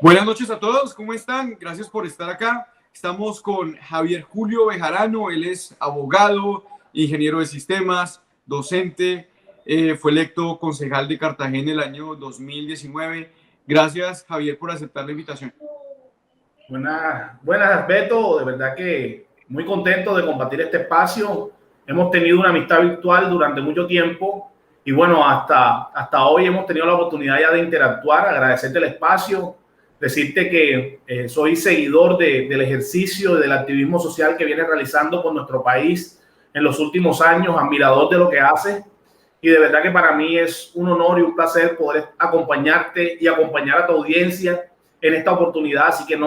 Buenas noches a todos, ¿cómo están? Gracias por estar acá. Estamos con Javier Julio Bejarano, él es abogado, ingeniero de sistemas, docente, fue electo concejal de Cartagena el año 2019. Gracias, Javier, por aceptar la invitación. Buenas, Beto. De verdad que muy contento de compartir este espacio. Hemos tenido una amistad virtual durante mucho tiempo y bueno, hasta hoy hemos tenido la oportunidad ya de interactuar. Agradecerte el espacio, decirte que soy seguidor del ejercicio, del activismo social que viene realizando por nuestro país en los últimos años, admirador de lo que hace. Y de verdad que para mí es un honor y un placer poder acompañarte y acompañar a tu audiencia en esta oportunidad. Así que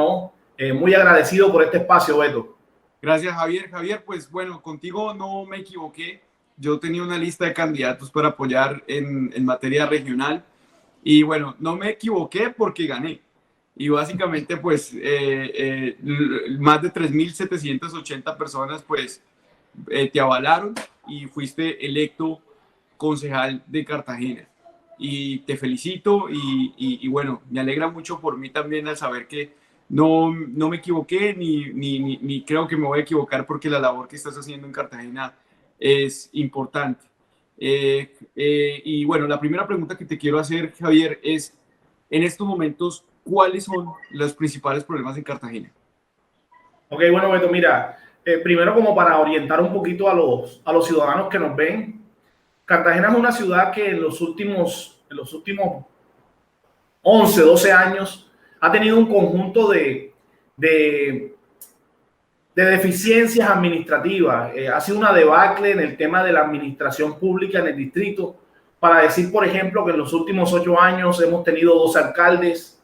muy agradecido por este espacio, Beto. Gracias, Javier. Javier, pues bueno, contigo no me equivoqué. Yo tenía una lista de candidatos para apoyar en materia regional y bueno, no me equivoqué porque gané. Y básicamente, pues, más de 3.780 personas, pues, te avalaron y fuiste electo concejal de Cartagena. Y te felicito y bueno, me alegra mucho por mí también al saber que no me equivoqué ni creo que me voy a equivocar porque la labor que estás haciendo en Cartagena es importante. Y bueno, la primera pregunta que te quiero hacer, Javier, es, en estos momentos, ¿cuáles son los principales problemas en Cartagena? Ok, bueno, Beto, mira, primero como para orientar un poquito a los ciudadanos que nos ven, Cartagena es una ciudad que en los últimos 11, 12 años ha tenido un conjunto de, de deficiencias administrativas. Ha sido una debacle en el tema de la administración pública en el distrito. Para decir, por ejemplo, que en los últimos 8 años hemos tenido 2 alcaldes,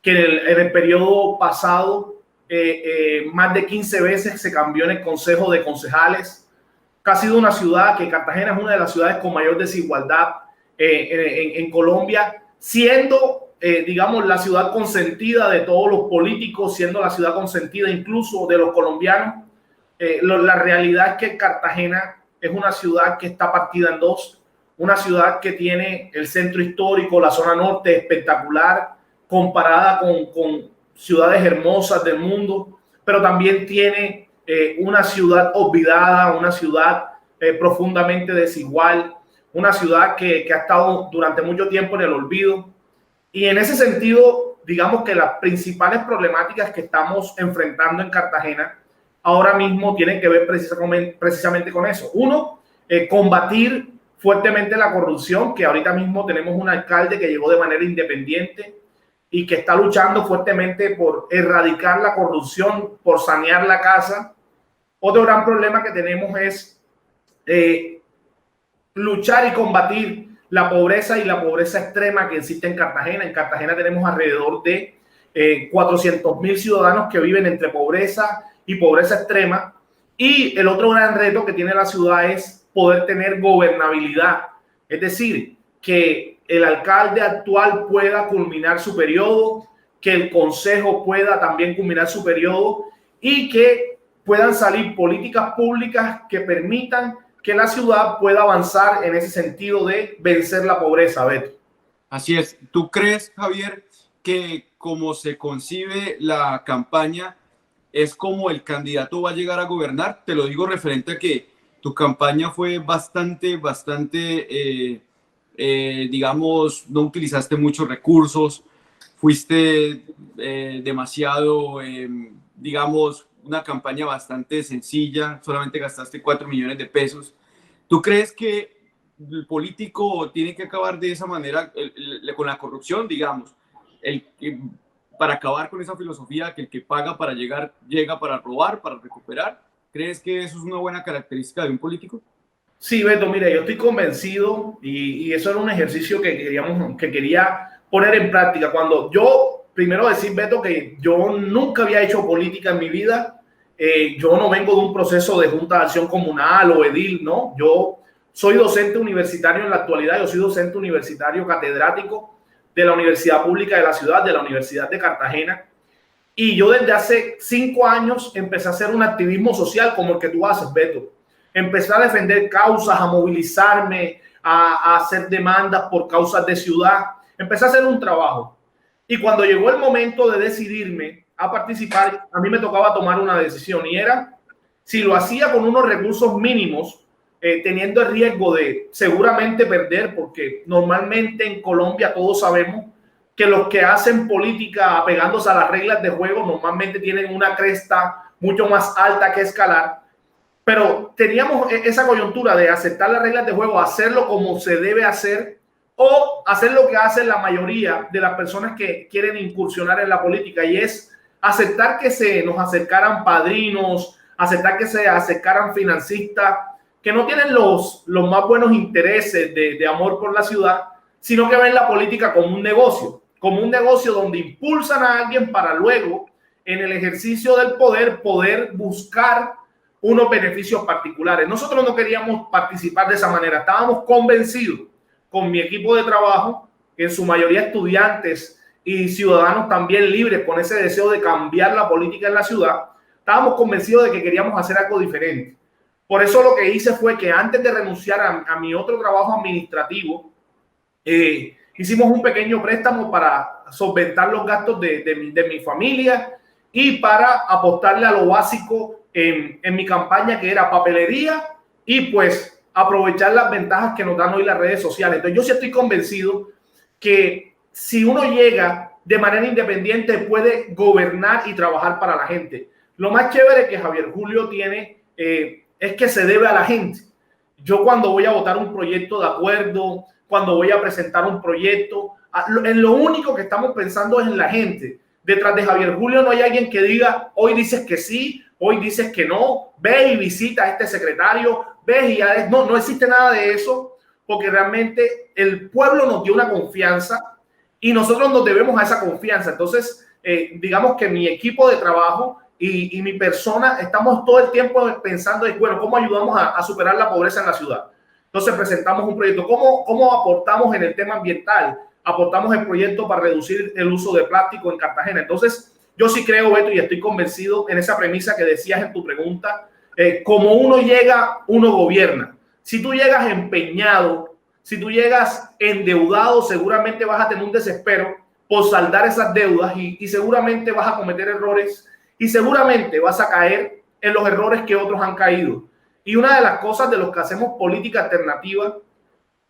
que en el periodo pasado más de 15 veces se cambió en el consejo de concejales, que ha sido una ciudad, que Cartagena es una de las ciudades con mayor desigualdad en Colombia, siendo, digamos, la ciudad consentida de todos los políticos, siendo la ciudad consentida incluso de los colombianos. La realidad es que Cartagena es una ciudad que está partida en dos, una ciudad que tiene el centro histórico, la zona norte espectacular, comparada con ciudades hermosas del mundo, pero también tiene una ciudad olvidada, una ciudad profundamente desigual, una ciudad que ha estado durante mucho tiempo en el olvido. Y en ese sentido, digamos que las principales problemáticas que estamos enfrentando en Cartagena ahora mismo tienen que ver precisamente con eso. Uno, combatir fuertemente la corrupción, que ahorita mismo tenemos un alcalde que llegó de manera independiente y que está luchando fuertemente por erradicar la corrupción, por sanear la casa. Otro gran problema que tenemos es luchar y combatir la pobreza y la pobreza extrema que existe en Cartagena. En Cartagena tenemos alrededor de 400.000 ciudadanos que viven entre pobreza y pobreza extrema. Y el otro gran reto que tiene la ciudad es poder tener gobernabilidad. Es decir, que el alcalde actual pueda culminar su periodo, que el consejo pueda también culminar su periodo y que puedan salir políticas públicas que permitan que la ciudad pueda avanzar en ese sentido de vencer la pobreza, Beto. Así es. ¿Tú crees, Javier, que como se concibe la campaña es como el candidato va a llegar a gobernar? Te lo digo referente a que tu campaña fue bastante, digamos, no utilizaste muchos recursos, fuiste demasiado, digamos, una campaña bastante sencilla, solamente gastaste 4 millones de pesos. ¿Tú crees que el político tiene que acabar de esa manera con la corrupción, digamos, el, para acabar con esa filosofía que el que paga para llegar, llega para robar, para recuperar? ¿Crees que eso es una buena característica de un político? Sí, Beto, mira, yo estoy convencido y eso era un ejercicio que quería poner en práctica. Cuando yo, primero decir, Beto, que yo nunca había hecho política en mi vida, yo no vengo de un proceso de junta de acción comunal o edil, ¿no? Yo soy docente universitario en la actualidad, yo soy docente universitario catedrático de la Universidad Pública de la Ciudad, de la Universidad de Cartagena. Y yo desde hace 5 años empecé a hacer un activismo social como el que tú haces, Beto. Empecé a defender causas, a movilizarme, a hacer demandas por causas de ciudad. Empecé a hacer un trabajo. Y cuando llegó el momento de decidirme a participar, a mí me tocaba tomar una decisión y era si lo hacía con unos recursos mínimos, teniendo el riesgo de seguramente perder, porque normalmente en Colombia todos sabemos que los que hacen política apegándose a las reglas de juego normalmente tienen una cresta mucho más alta que escalar. Pero teníamos esa coyuntura de aceptar las reglas de juego, hacerlo como se debe hacer o hacer lo que hacen la mayoría de las personas que quieren incursionar en la política, y es aceptar que se nos acercaran padrinos, aceptar que se acercaran financistas que no tienen los más buenos intereses de amor por la ciudad, sino que ven la política como un negocio donde impulsan a alguien para luego, en el ejercicio del poder buscar unos beneficios particulares. Nosotros no queríamos participar de esa manera, estábamos convencidos con mi equipo de trabajo, en su mayoría estudiantes y ciudadanos también libres con ese deseo de cambiar la política en la ciudad, estábamos convencidos de que queríamos hacer algo diferente. Por eso lo que hice fue que antes de renunciar a mi otro trabajo administrativo, hicimos un pequeño préstamo para solventar los gastos de mi familia y para apostarle a lo básico en mi campaña, que era papelería y pues aprovechar las ventajas que nos dan hoy las redes sociales. Entonces yo sí estoy convencido que si uno llega de manera independiente puede gobernar y trabajar para la gente. Lo más chévere que Javier Julio tiene es que se debe a la gente. Yo cuando voy a votar un proyecto de acuerdo, cuando voy a presentar un proyecto, en lo único que estamos pensando es en la gente. Detrás de Javier Julio no hay alguien que diga, hoy dices que sí, hoy dices que no, ve y visita a este secretario, ve y ya no existe nada de eso, porque realmente el pueblo nos dio una confianza y nosotros nos debemos a esa confianza. Entonces, digamos que mi equipo de trabajo y mi persona estamos todo el tiempo pensando en, bueno, ¿cómo ayudamos a superar la pobreza en la ciudad? Entonces presentamos un proyecto. ¿Cómo aportamos en el tema ambiental? Aportamos el proyecto para reducir el uso de plástico en Cartagena. Entonces, yo sí creo, Beto, y estoy convencido en esa premisa que decías en tu pregunta, como uno llega, uno gobierna. Si tú llegas empeñado, si tú llegas endeudado, seguramente vas a tener un desespero por saldar esas deudas y seguramente vas a cometer errores y seguramente vas a caer en los errores que otros han caído. Y una de las cosas de los que hacemos política alternativa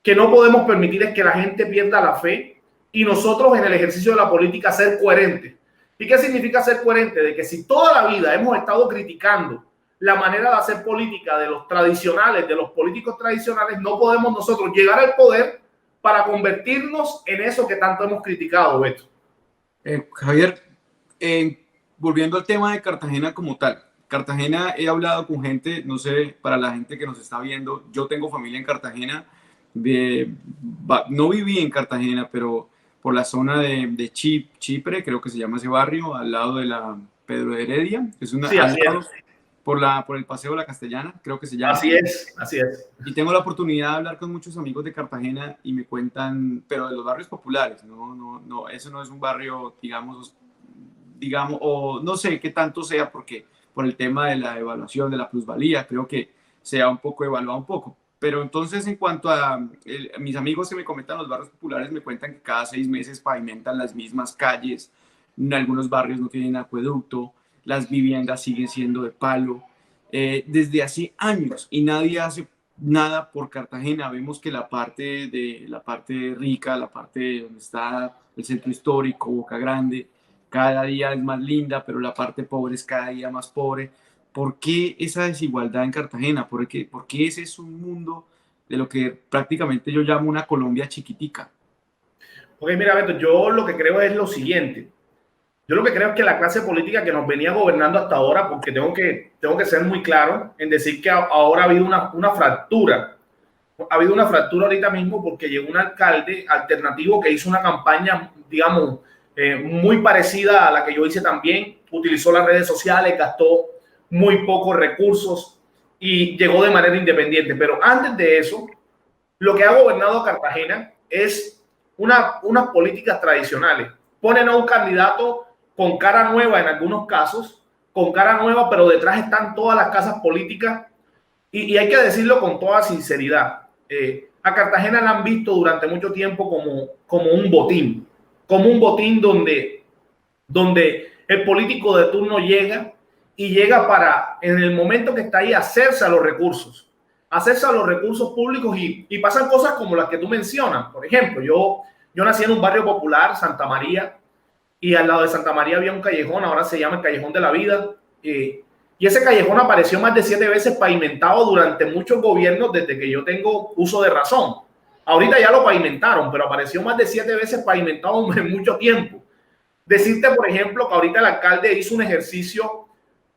que no podemos permitir es que la gente pierda la fe y nosotros en el ejercicio de la política ser coherentes. ¿Y qué significa ser coherente? De que si toda la vida hemos estado criticando la manera de hacer política de los tradicionales, de los políticos tradicionales, no podemos nosotros llegar al poder para convertirnos en eso que tanto hemos criticado, Beto. Javier, volviendo al tema de Cartagena como tal. Cartagena, he hablado con gente, no sé, para la gente que nos está viendo, yo tengo familia en Cartagena, no viví en Cartagena, pero por la zona de Chipre, creo que se llama ese barrio, al lado de la Pedro de Heredia, que es una, sí, así es. Por el Paseo de la Castellana, creo que se llama. Así es, así es. Y tengo la oportunidad de hablar con muchos amigos de Cartagena y me cuentan, pero de los barrios populares, no, eso no es un barrio, digamos, o no sé qué tanto sea, porque por el tema de la evaluación de la plusvalía, creo que sea un poco evaluado un poco. Pero entonces, en cuanto a mis amigos que me comentan los barrios populares, me cuentan que cada 6 meses pavimentan las mismas calles, en algunos barrios no tienen acueducto, las viviendas siguen siendo de palo, desde hace años, y nadie hace nada por Cartagena. Vemos que la parte rica, la parte donde está el centro histórico, Boca Grande, cada día es más linda, pero la parte pobre es cada día más pobre. ¿Por qué esa desigualdad en Cartagena? ¿Por qué ese es un mundo de lo que prácticamente yo llamo una Colombia chiquitica? Ok, mira, Beto, yo lo que creo es lo siguiente. Yo lo que creo es que la clase política que nos venía gobernando hasta ahora, porque tengo que ser muy claro en decir que ahora ha habido una fractura. Ha habido una fractura ahorita mismo porque llegó un alcalde alternativo que hizo una campaña, digamos, muy parecida a la que yo hice también. Utilizó las redes sociales, gastó muy pocos recursos y llegó de manera independiente. Pero antes de eso, lo que ha gobernado Cartagena es unas políticas tradicionales. Ponen a un candidato con cara nueva en algunos casos, con cara nueva, pero detrás están todas las casas políticas y hay que decirlo con toda sinceridad. A Cartagena la han visto durante mucho tiempo como un botín. como un botín donde el político de turno llega y llega para, en el momento que está ahí, hacerse a los recursos públicos y pasan cosas como las que tú mencionas. Por ejemplo, yo nací en un barrio popular, Santa María, y al lado de Santa María había un callejón, ahora se llama el Callejón de la Vida, y ese callejón apareció más de 7 veces pavimentado durante muchos gobiernos desde que yo tengo uso de razón. Ahorita ya lo pavimentaron, pero apareció más de 7 veces pavimentado en mucho tiempo. Decirte, por ejemplo, que ahorita el alcalde hizo un ejercicio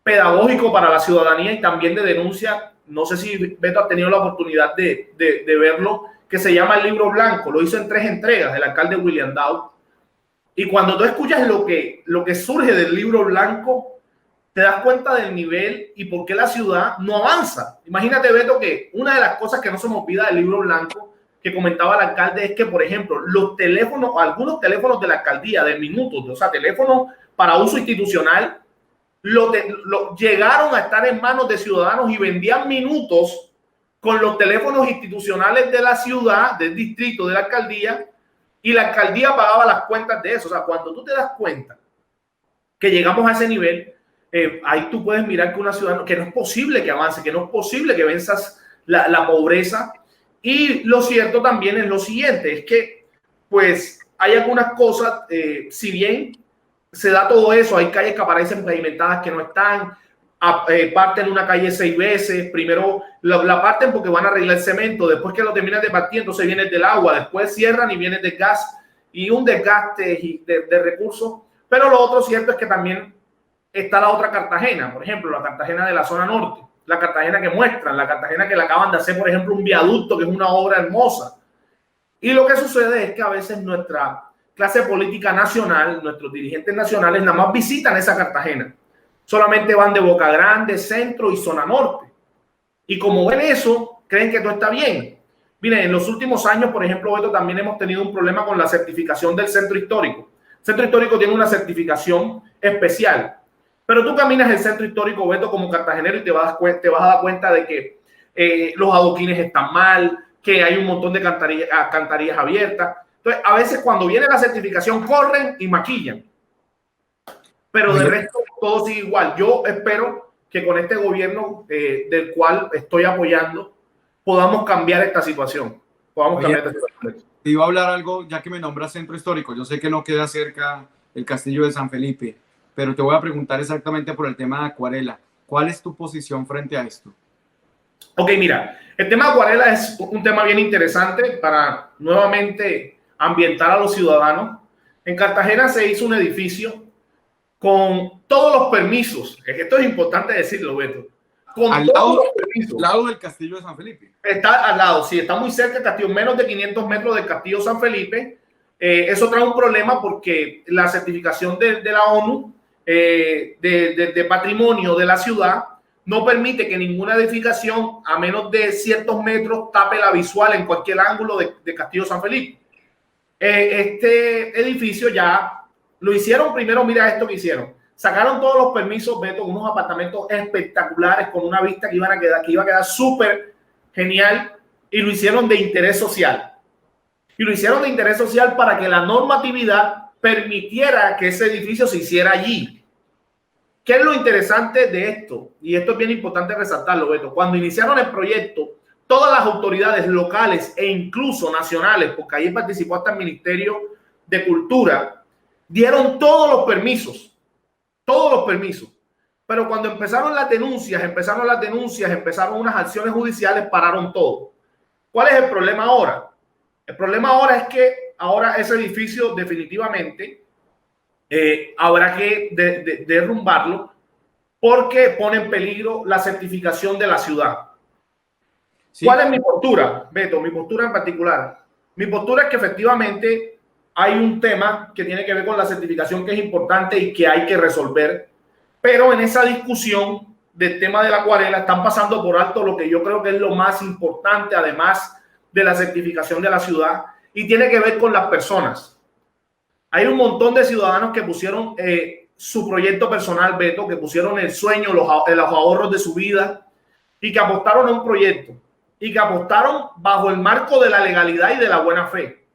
pedagógico para la ciudadanía y también de denuncia. No sé si Beto ha tenido la oportunidad de verlo, que se llama el Libro Blanco. Lo hizo en 3 entregas el alcalde William Dow. Y cuando tú escuchas lo que surge del Libro Blanco, te das cuenta del nivel y por qué la ciudad no avanza. Imagínate, Beto, que una de las cosas que no se me olvida del Libro Blanco que comentaba el alcalde es que, por ejemplo, los teléfonos, algunos teléfonos de la alcaldía de minutos, o sea, teléfonos para uso institucional, llegaron a estar en manos de ciudadanos y vendían minutos con los teléfonos institucionales de la ciudad, del distrito, de la alcaldía, y la alcaldía pagaba las cuentas de eso. O sea, cuando tú te das cuenta que llegamos a ese nivel, ahí tú puedes mirar que una ciudad, que no es posible que avance, que no es posible que venzas la pobreza. Y lo cierto también es lo siguiente, es que pues hay algunas cosas, si bien se da todo eso, hay calles que aparecen pavimentadas que no están, parten una calle 6 veces, primero la parten porque van a arreglar el cemento, después que lo terminan de partir, entonces viene del agua, después cierran y viene del gas y un desgaste de recursos. Pero lo otro cierto es que también está la otra Cartagena, por ejemplo, la Cartagena de la zona norte, la Cartagena que muestran, la Cartagena que le acaban de hacer, por ejemplo, un viaducto, que es una obra hermosa. Y lo que sucede es que a veces nuestra clase política nacional, nuestros dirigentes nacionales, nada más visitan esa Cartagena. Solamente van de Boca Grande, centro y zona norte. Y como ven eso, creen que todo está bien. Miren, en los últimos años, por ejemplo, Beto, también hemos tenido un problema con la certificación del centro histórico. El centro histórico tiene una certificación especial. Pero tú caminas el centro histórico, Beto, como cartagenero y te vas a dar cuenta de que los adoquines están mal, que hay un montón de cantarillas abiertas. Entonces, a veces cuando viene la certificación, corren y maquillan. Pero de resto, todo sigue igual. Yo espero que con este gobierno del cual estoy apoyando, podamos cambiar esta situación. Te iba a hablar algo, ya que me nombras centro histórico. Yo sé que no queda cerca el castillo de San Felipe, pero te voy a preguntar exactamente por el tema de Acuarela. ¿Cuál es tu posición frente a esto? Ok, mira, el tema de Acuarela es un tema bien interesante para nuevamente ambientar a los ciudadanos. En Cartagena se hizo un edificio con todos los permisos. Esto es importante decirlo, Beto. Con al todos lado, los permisos. Al lado del castillo de San Felipe. Está al lado, sí, está muy cerca del castillo, menos de 500 metros del castillo San Felipe. Eso trae un problema porque la certificación de la ONU de patrimonio de la ciudad no permite que ninguna edificación a menos de ciertos metros tape la visual en cualquier ángulo de Castillo San Felipe. Este edificio ya lo hicieron primero, mira esto que hicieron. Sacaron todos los permisos, Beto, unos apartamentos espectaculares con una vista que iba a quedar súper genial, y lo hicieron de interés social. Y lo hicieron de interés social para que la normatividad permitiera que ese edificio se hiciera allí. ¿Qué es lo interesante de esto? Y esto es bien importante resaltarlo, Beto. Cuando iniciaron el proyecto, todas las autoridades locales e incluso nacionales, porque ahí participó hasta el Ministerio de Cultura, dieron todos los permisos. Pero cuando empezaron las denuncias, empezaron unas acciones judiciales, pararon todo. ¿Cuál es el problema ahora? El problema ahora es que ahora ese edificio definitivamente habrá que derrumbarlo porque pone en peligro la certificación de la ciudad. Sí. ¿Cuál es mi postura, Beto? Mi postura en particular. Mi postura es que efectivamente hay un tema que tiene que ver con la certificación que es importante y que hay que resolver, pero en esa discusión del tema de la Acuarela están pasando por alto lo que yo creo que es lo más importante, además de la certificación de la ciudad, y tiene que ver con las personas. Hay un montón de ciudadanos que pusieron su proyecto personal, Beto, que pusieron el sueño, los ahorros de su vida y que apostaron a un proyecto y que apostaron bajo el marco de la legalidad y de la buena fe.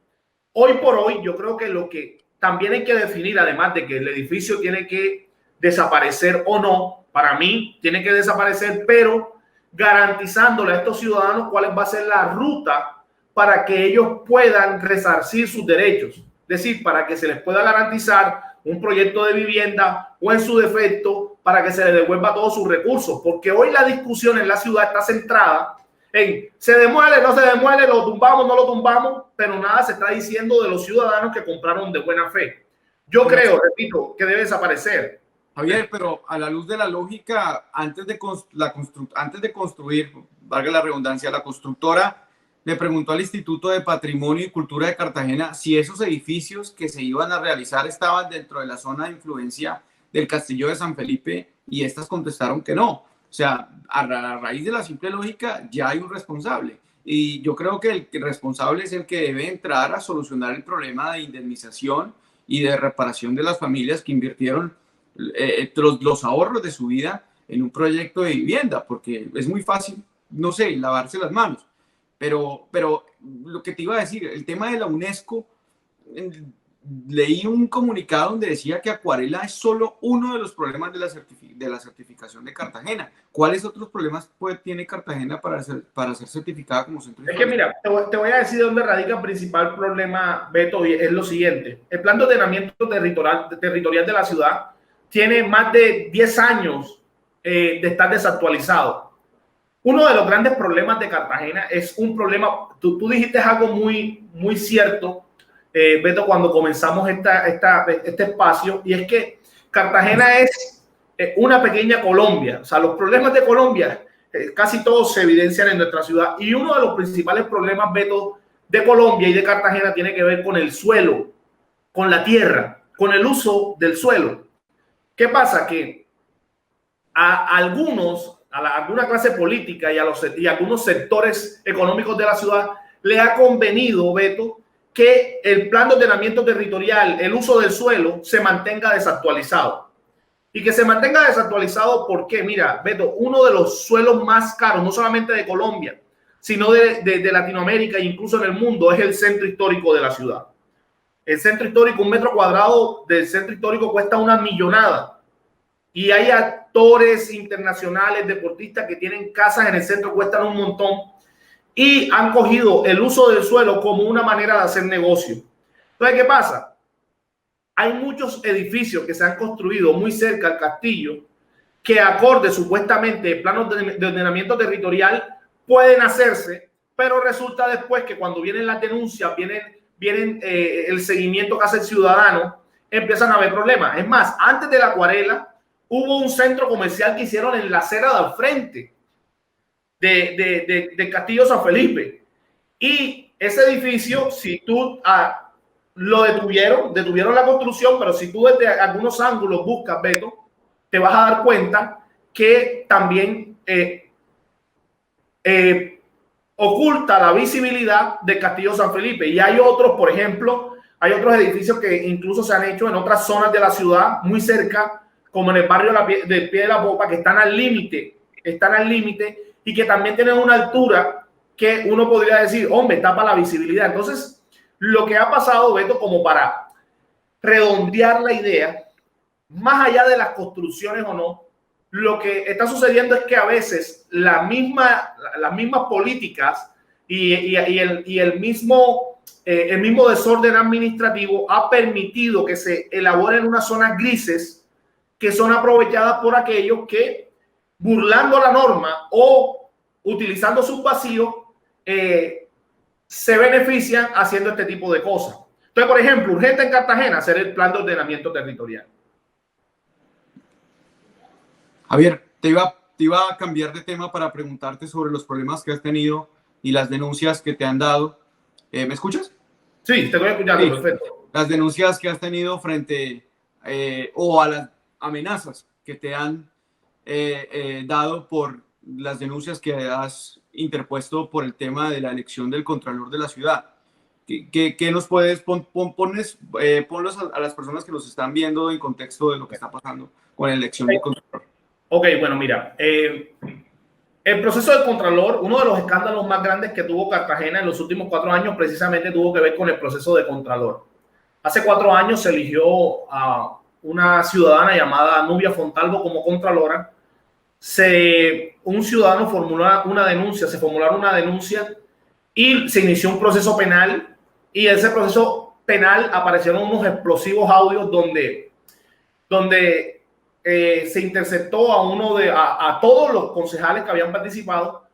Hoy por hoy, yo creo que lo que también hay que definir, además de que el edificio tiene que desaparecer o no, para mí tiene que desaparecer, pero garantizándole a estos ciudadanos cuál va a ser la ruta para que ellos puedan resarcir sus derechos. Es decir, para que se les pueda garantizar un proyecto de vivienda o en su defecto para que se les devuelva todos sus recursos. Porque hoy la discusión en la ciudad está centrada en se demuele, no se demuele, lo tumbamos, no lo tumbamos, pero nada se está diciendo de los ciudadanos que compraron de buena fe. Yo creo, repito, que debe desaparecer. Javier, pero a la luz de la lógica, antes de construir, valga la redundancia, la constructora le preguntó al Instituto de Patrimonio y Cultura de Cartagena si esos edificios que se iban a realizar estaban dentro de la zona de influencia del Castillo de San Felipe, y estas contestaron que no. O sea, a raíz de la simple lógica ya hay un responsable, y yo creo que el responsable es el que debe entrar a solucionar el problema de indemnización y de reparación de las familias que invirtieron los ahorros de su vida en un proyecto de vivienda, porque es muy fácil, no sé, lavarse las manos. Pero lo que te iba a decir, el tema de la UNESCO, leí un comunicado donde decía que acuarela es solo uno de los problemas de la certificación de Cartagena. ¿Cuáles otros problemas tiene Cartagena para ser certificada como centro histórico? Es que mira, te voy a decir de dónde radica el principal problema, Beto, y es lo siguiente. El plan de ordenamiento territorial de la ciudad tiene más de 10 años de estar desactualizado. Uno de los grandes problemas de Cartagena es un problema, tú dijiste algo muy cierto, Beto, cuando comenzamos este espacio, y es que Cartagena es una pequeña Colombia. O sea, los problemas de Colombia casi todos se evidencian en nuestra ciudad, y uno de los principales problemas, Beto, de Colombia y de Cartagena tiene que ver con el suelo, con la tierra, con el uso del suelo. ¿Qué pasa? Que a alguna clase política y a algunos sectores económicos de la ciudad le ha convenido, Beto, que el plan de ordenamiento territorial, el uso del suelo, se mantenga desactualizado. Y que se mantenga desactualizado porque, mira, Beto, uno de los suelos más caros, no solamente de Colombia, sino de Latinoamérica e incluso en el mundo, es el centro histórico de la ciudad. El centro histórico, un metro cuadrado del centro histórico cuesta una millonada. Y hay actores internacionales, deportistas que tienen casas en el centro, cuestan un montón, y han cogido el uso del suelo como una manera de hacer negocio. Entonces, ¿qué pasa? Hay muchos edificios que se han construido muy cerca al castillo que, acorde supuestamente planos de ordenamiento territorial, pueden hacerse, pero resulta después que cuando vienen las denuncias, vienen el seguimiento que hace el ciudadano, empiezan a haber problemas. Es más, antes de la acuarela, hubo un centro comercial que hicieron en la acera del frente de Castillo San Felipe. Y ese edificio, si tú lo detuvieron la construcción, pero si tú desde algunos ángulos buscas, Beto, te vas a dar cuenta que también oculta la visibilidad de Castillo San Felipe. Y hay otros, por ejemplo, hay otros edificios que incluso se han hecho en otras zonas de la ciudad, muy cerca, como en el barrio de Pie de la Popa, que están al límite y que también tienen una altura que uno podría decir, hombre, tapa la visibilidad. Entonces, lo que ha pasado, Beto, como para redondear la idea, más allá de las construcciones o no, lo que está sucediendo es que a veces las mismas políticas y el mismo desorden administrativo ha permitido que se elaboren unas zonas grises que son aprovechadas por aquellos que, burlando la norma o utilizando sus vacíos, se benefician haciendo este tipo de cosas. Entonces, por ejemplo, urgente en Cartagena hacer el plan de ordenamiento territorial. Javier, te iba a cambiar de tema para preguntarte sobre los problemas que has tenido y las denuncias que te han dado. ¿Me escuchas? Sí, te estoy escuchando, sí. Perfecto. Las denuncias que has tenido frente o a las amenazas que te han dado por las denuncias que has interpuesto por el tema de la elección del Contralor de la ciudad. ¿Qué nos puedes ponlos a las personas que nos están viendo en contexto de lo que está pasando con la elección del Contralor? Ok, bueno, mira, el proceso del Contralor, uno de los escándalos más grandes que tuvo Cartagena en los últimos 4 años, precisamente tuvo que ver con el proceso de Contralor. Hace 4 años se eligió a una ciudadana llamada Nubia Fontalvo como contralora. Un ciudadano formularon una denuncia y se inició un proceso penal, y en ese proceso penal aparecieron unos explosivos audios donde se interceptó a todos los concejales que habían participado,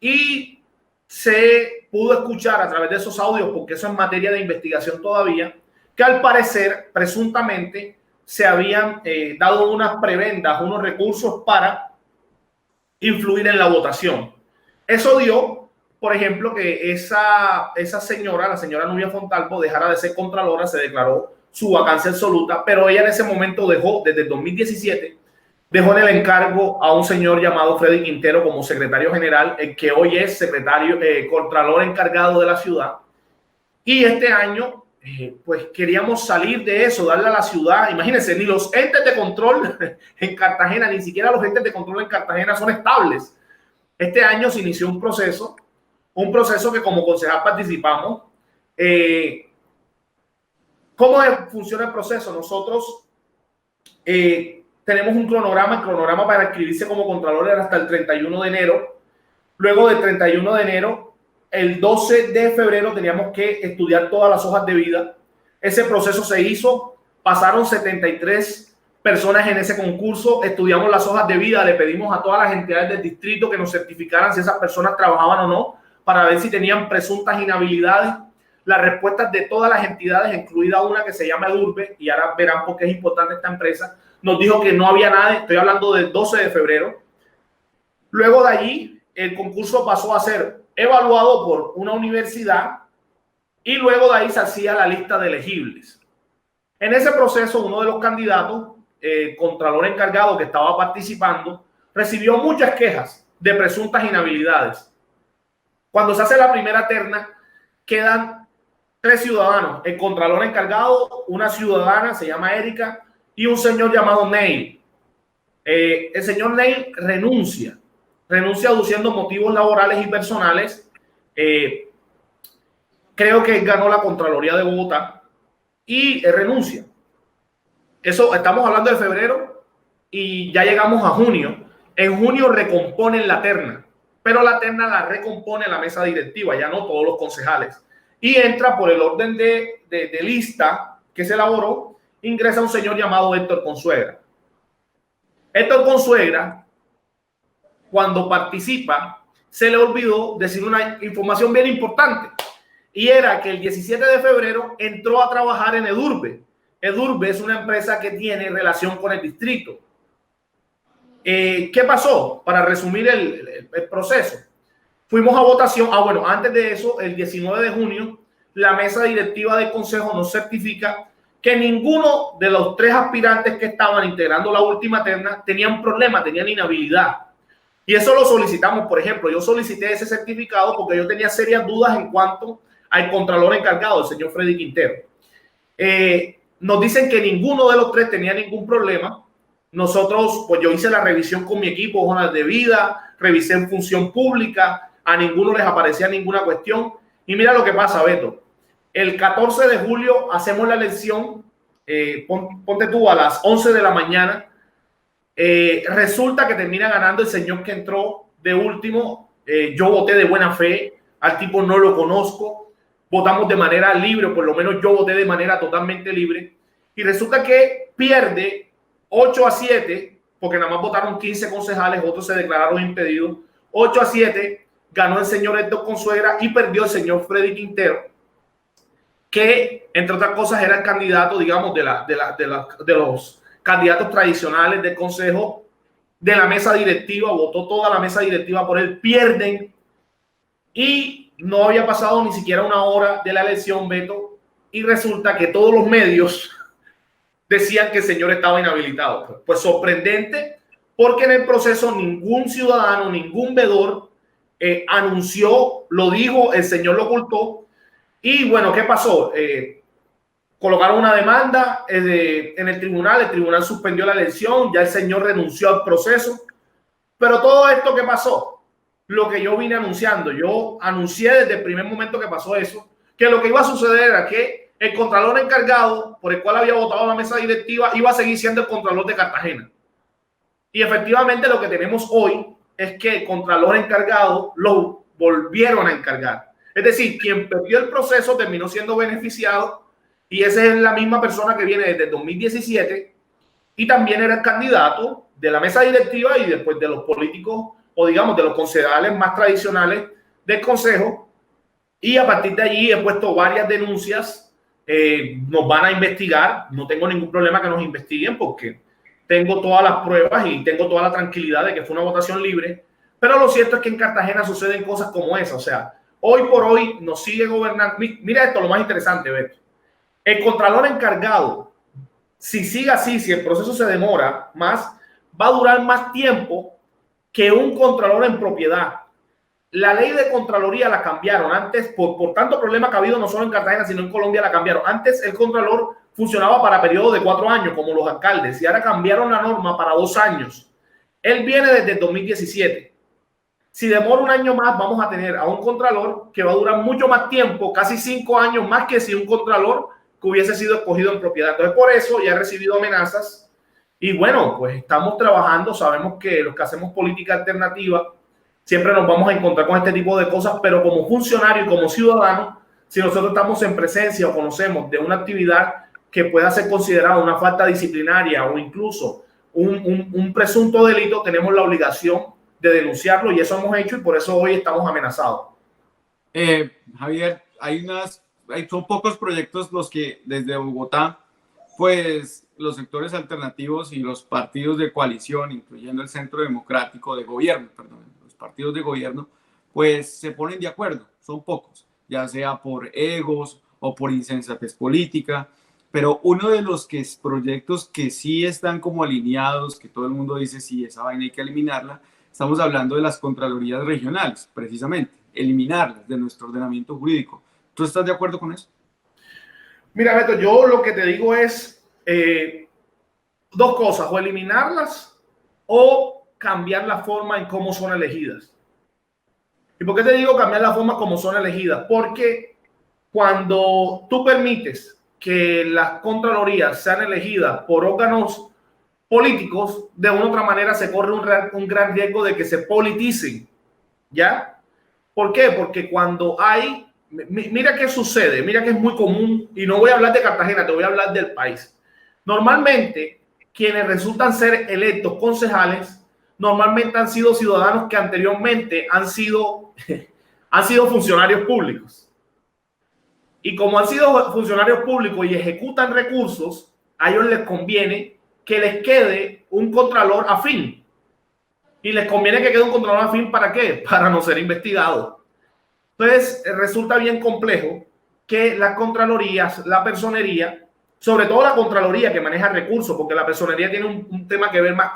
y se pudo escuchar a través de esos audios, porque eso es materia de investigación todavía, que al parecer, presuntamente, se habían dado unas prebendas, unos recursos para influir en la votación. Eso dio, por ejemplo, que esa señora, la señora Nubia Fontalvo, dejara de ser contralora, se declaró su vacancia absoluta, pero ella en ese momento dejó, desde el 2017, dejó en el encargo a un señor llamado Freddy Quintero como secretario general, el que hoy es contralor encargado de la ciudad. Y este año, pues queríamos salir de eso, darle a la ciudad. Imagínense, ni los entes de control en Cartagena, ni siquiera los entes de control en Cartagena son estables. Este año se inició un proceso que como concejal participamos. ¿Cómo funciona el proceso? Nosotros tenemos un cronograma. El cronograma para inscribirse como contralor era hasta el 31 de enero. Luego del 31 de enero, el 12 de febrero teníamos que estudiar todas las hojas de vida. Ese proceso se hizo, pasaron 73 personas en ese concurso, estudiamos las hojas de vida, le pedimos a todas las entidades del distrito que nos certificaran si esas personas trabajaban o no, para ver si tenían presuntas inhabilidades. Las respuestas de todas las entidades, incluida una que se llama Edurbe, y ahora verán por qué es importante esta empresa, nos dijo que no había nada. Estoy hablando del 12 de febrero. Luego de allí, el concurso pasó a ser evaluado por una universidad, y luego de ahí se hacía la lista de elegibles. En ese proceso, uno de los candidatos, contralor encargado que estaba participando, recibió muchas quejas de presuntas inhabilidades. Cuando se hace la primera terna, quedan 3 ciudadanos: el contralor encargado, una ciudadana, se llama Erika, y un señor llamado Neil. El señor Neil renuncia aduciendo motivos laborales y personales. Creo que ganó la Contraloría de Bogotá y renuncia. Eso estamos hablando de febrero, y ya llegamos a junio. En junio recomponen la terna, pero la terna la recompone la mesa directiva, ya no todos los concejales. Y entra por el orden de lista que se elaboró, ingresa un señor llamado Héctor Consuegra. Héctor Consuegra, cuando participa, se le olvidó decir una información bien importante, y era que el 17 de febrero entró a trabajar en Edurbe. Edurbe es una empresa que tiene relación con el distrito. ¿Qué pasó? Para resumir el proceso, fuimos a votación. Bueno, antes de eso, el 19 de junio, la mesa directiva del consejo nos certifica que ninguno de los 3 aspirantes que estaban integrando la última terna tenían problema, tenían inhabilidad. Y eso lo solicitamos. Por ejemplo, yo solicité ese certificado porque yo tenía serias dudas en cuanto al contralor encargado, el señor Freddy Quintero. Nos dicen que ninguno de los 3 tenía ningún problema. Nosotros, pues yo hice la revisión con mi equipo, hojas de vida, revisé en función pública, a ninguno les aparecía ninguna cuestión. Y mira lo que pasa, Beto. El 14 de julio hacemos la elección, ponte tú, a las 11 de la mañana. Resulta que termina ganando el señor que entró de último. Yo voté de buena fe, al tipo no lo conozco, votamos de manera libre, por lo menos yo voté de manera totalmente libre, y resulta que pierde 8-7, porque nada más votaron 15 concejales, otros se declararon impedidos. 8-7 ganó el señor Héctor Consuegra y perdió el señor Freddy Quintero, que entre otras cosas era el candidato, digamos, de los candidatos tradicionales del consejo, de la mesa directiva. Votó toda la mesa directiva por él. Pierden, y no había pasado ni siquiera una hora de la elección, Beto, y resulta que todos los medios decían que el señor estaba inhabilitado. Pues sorprendente, porque en el proceso ningún ciudadano, ningún vedor anunció, lo dijo, el señor lo ocultó. Y bueno, ¿qué pasó? Colocaron una demanda en el tribunal suspendió la elección, ya el señor renunció al proceso. Pero todo esto, ¿qué pasó? Lo que yo vine anunciando, yo anuncié desde el primer momento que pasó eso, que lo que iba a suceder era que el contralor encargado por el cual había votado la mesa directiva iba a seguir siendo el contralor de Cartagena. Y efectivamente lo que tenemos hoy es que el contralor encargado lo volvieron a encargar. Es decir, quien perdió el proceso terminó siendo beneficiado y esa es la misma persona que viene desde el 2017 y también era el candidato de la mesa directiva y después de los políticos o digamos de los concejales más tradicionales del consejo. Y a partir de allí he puesto varias denuncias. Nos van a investigar. No tengo ningún problema que nos investiguen porque tengo todas las pruebas y tengo toda la tranquilidad de que fue una votación libre. Pero lo cierto es que en Cartagena suceden cosas como esa. O sea, hoy por hoy nos sigue gobernando. Mira esto, lo más interesante, Beto. El contralor encargado, si sigue así, si el proceso se demora más, va a durar más tiempo que un contralor en propiedad. La ley de Contraloría la cambiaron antes, por tanto problema que ha habido no solo en Cartagena, sino en Colombia la cambiaron. Antes el Contralor funcionaba para periodos de 4 años, como los alcaldes, y ahora cambiaron la norma para 2 años. Él viene desde el 2017. Si demora un año más, vamos a tener a un Contralor que va a durar mucho más tiempo, casi 5 años más que si un Contralor que hubiese sido escogido en propiedad. Entonces, por eso ya he recibido amenazas. Y bueno, pues estamos trabajando, sabemos que los que hacemos política alternativa siempre nos vamos a encontrar con este tipo de cosas, pero como funcionario y como ciudadano, si nosotros estamos en presencia o conocemos de una actividad que pueda ser considerada una falta disciplinaria o incluso un presunto delito, tenemos la obligación de denunciarlo y eso hemos hecho y por eso hoy estamos amenazados. Javier, son pocos proyectos los que desde Bogotá, pues los sectores alternativos y los partidos de coalición, incluyendo el Centro Democrático de Gobierno, perdón, partidos de gobierno, pues se ponen de acuerdo, son pocos, ya sea por egos o por insensatez política, pero uno de los proyectos que sí están como alineados, que todo el mundo dice, sí, esa vaina hay que eliminarla, estamos hablando de las contralorías regionales, precisamente, eliminarlas de nuestro ordenamiento jurídico. ¿Tú estás de acuerdo con eso? Mira, Beto, yo lo que te digo es dos cosas, o eliminarlas o cambiar la forma en cómo son elegidas. ¿Y por qué te digo cambiar la forma como son elegidas? Porque cuando tú permites que las contralorías sean elegidas por órganos políticos, de una u otra manera se corre un gran riesgo de que se politicen. ¿Ya? ¿Por qué? Porque cuando hay... Mira qué sucede, mira que es muy común, y no voy a hablar de Cartagena, te voy a hablar del país. Normalmente, quienes resultan ser electos concejales normalmente han sido ciudadanos que anteriormente han sido funcionarios públicos. Y como han sido funcionarios públicos y ejecutan recursos, a ellos les conviene que les quede un contralor afín. Y les conviene que quede un contralor afín, ¿para qué? Para no ser investigados. Entonces, resulta bien complejo que las contralorías, la personería, sobre todo la contraloría que maneja recursos, porque la personería tiene un tema que ver más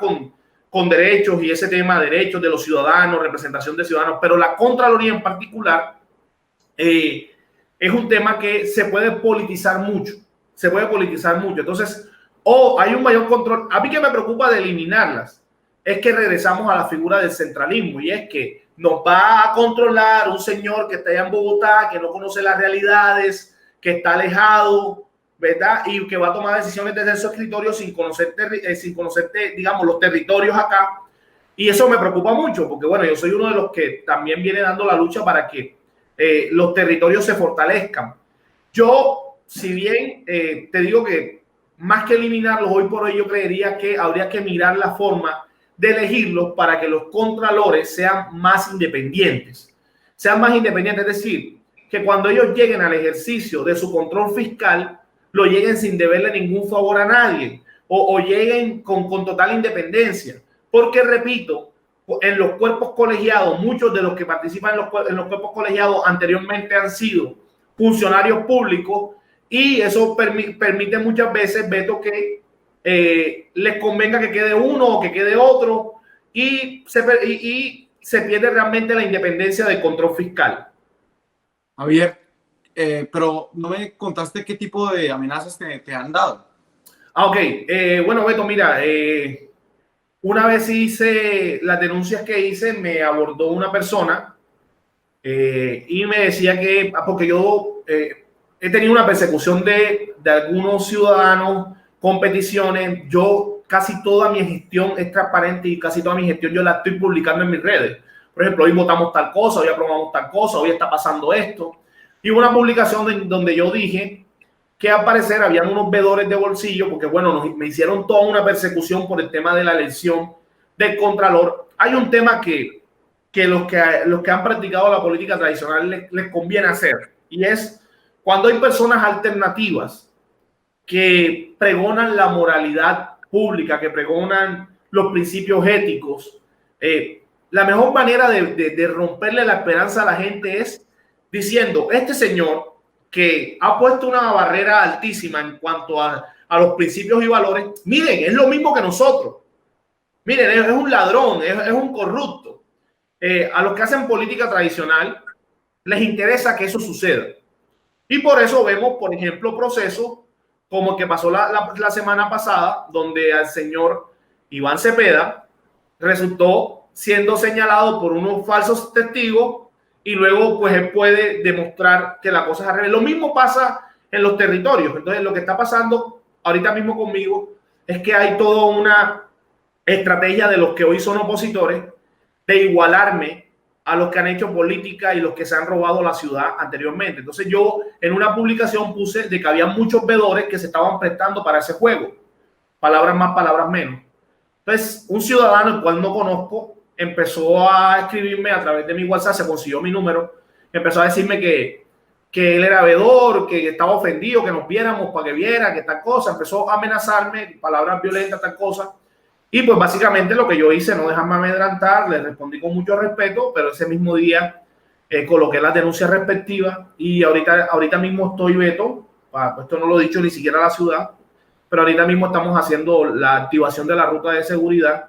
con derechos y ese tema de derechos de los ciudadanos, representación de ciudadanos, pero la Contraloría en particular es un tema que se puede politizar mucho, Entonces, hay un mayor control. A mí que me preocupa de eliminarlas es que regresamos a la figura del centralismo y es que nos va a controlar un señor que está allá en Bogotá, que no conoce las realidades, que está alejado, ¿verdad? Y que va a tomar decisiones desde su escritorio sin conocer, digamos, los territorios acá. Y eso me preocupa mucho, porque bueno, yo soy uno de los que también viene dando la lucha para que los territorios se fortalezcan. Yo, si bien te digo que más que eliminarlos, hoy por hoy yo creería que habría que mirar la forma de elegirlos para que los contralores sean más independientes. Es decir, que cuando ellos lleguen al ejercicio de su control fiscal, lo lleguen sin deberle ningún favor a nadie o lleguen con total independencia. Porque, repito, en los cuerpos colegiados, muchos de los que participan en los cuerpos colegiados anteriormente han sido funcionarios públicos y eso permite muchas veces, Beto, que les convenga que quede uno o que quede otro y se pierde realmente la independencia del control fiscal. Javier, pero no me contaste qué tipo de amenazas te han dado. Ok, bueno, Beto, mira, una vez hice las denuncias que hice, me abordó una persona y me decía que, porque yo he tenido una persecución de algunos ciudadanos con peticiones. Yo casi toda mi gestión es transparente y casi toda mi gestión yo la estoy publicando en mis redes. Por ejemplo, hoy votamos tal cosa, hoy aprobamos tal cosa, hoy está pasando esto. Y una publicación donde yo dije que al parecer habían unos veedores de bolsillo, porque bueno, me hicieron toda una persecución por el tema de la elección del Contralor. Hay un tema que los que han practicado la política tradicional les conviene hacer, y es cuando hay personas alternativas que pregonan la moralidad pública, que pregonan los principios éticos. La mejor manera de romperle la esperanza a la gente es diciendo, este señor que ha puesto una barrera altísima en cuanto a los principios y valores, miren, es lo mismo que nosotros. Miren, es un ladrón, es un corrupto. A los que hacen política tradicional les interesa que eso suceda. Y por eso vemos, por ejemplo, procesos como el que pasó la semana pasada, donde al señor Iván Cepeda resultó siendo señalado por unos falsos testigos y luego pues él puede demostrar que la cosa es al revés. Lo mismo pasa en los territorios. Entonces lo que está pasando ahorita mismo conmigo es que hay toda una estrategia de los que hoy son opositores de igualarme a los que han hecho política y los que se han robado la ciudad anteriormente. Entonces yo en una publicación puse de que había muchos veedores que se estaban prestando para ese juego. Palabras más, palabras menos. Entonces un ciudadano, el cual no conozco, empezó a escribirme a través de mi WhatsApp, se consiguió mi número, empezó a decirme que él era veedor, que estaba ofendido, que nos viéramos para que viera, que tal cosa. Empezó a amenazarme, palabras violentas, tal cosa. Y pues básicamente lo que yo hice, no dejarme amedrentar, le respondí con mucho respeto, pero ese mismo día coloqué las denuncias respectivas y ahorita mismo estoy, Beto, esto no lo he dicho ni siquiera a la ciudad, pero ahorita mismo estamos haciendo la activación de la ruta de seguridad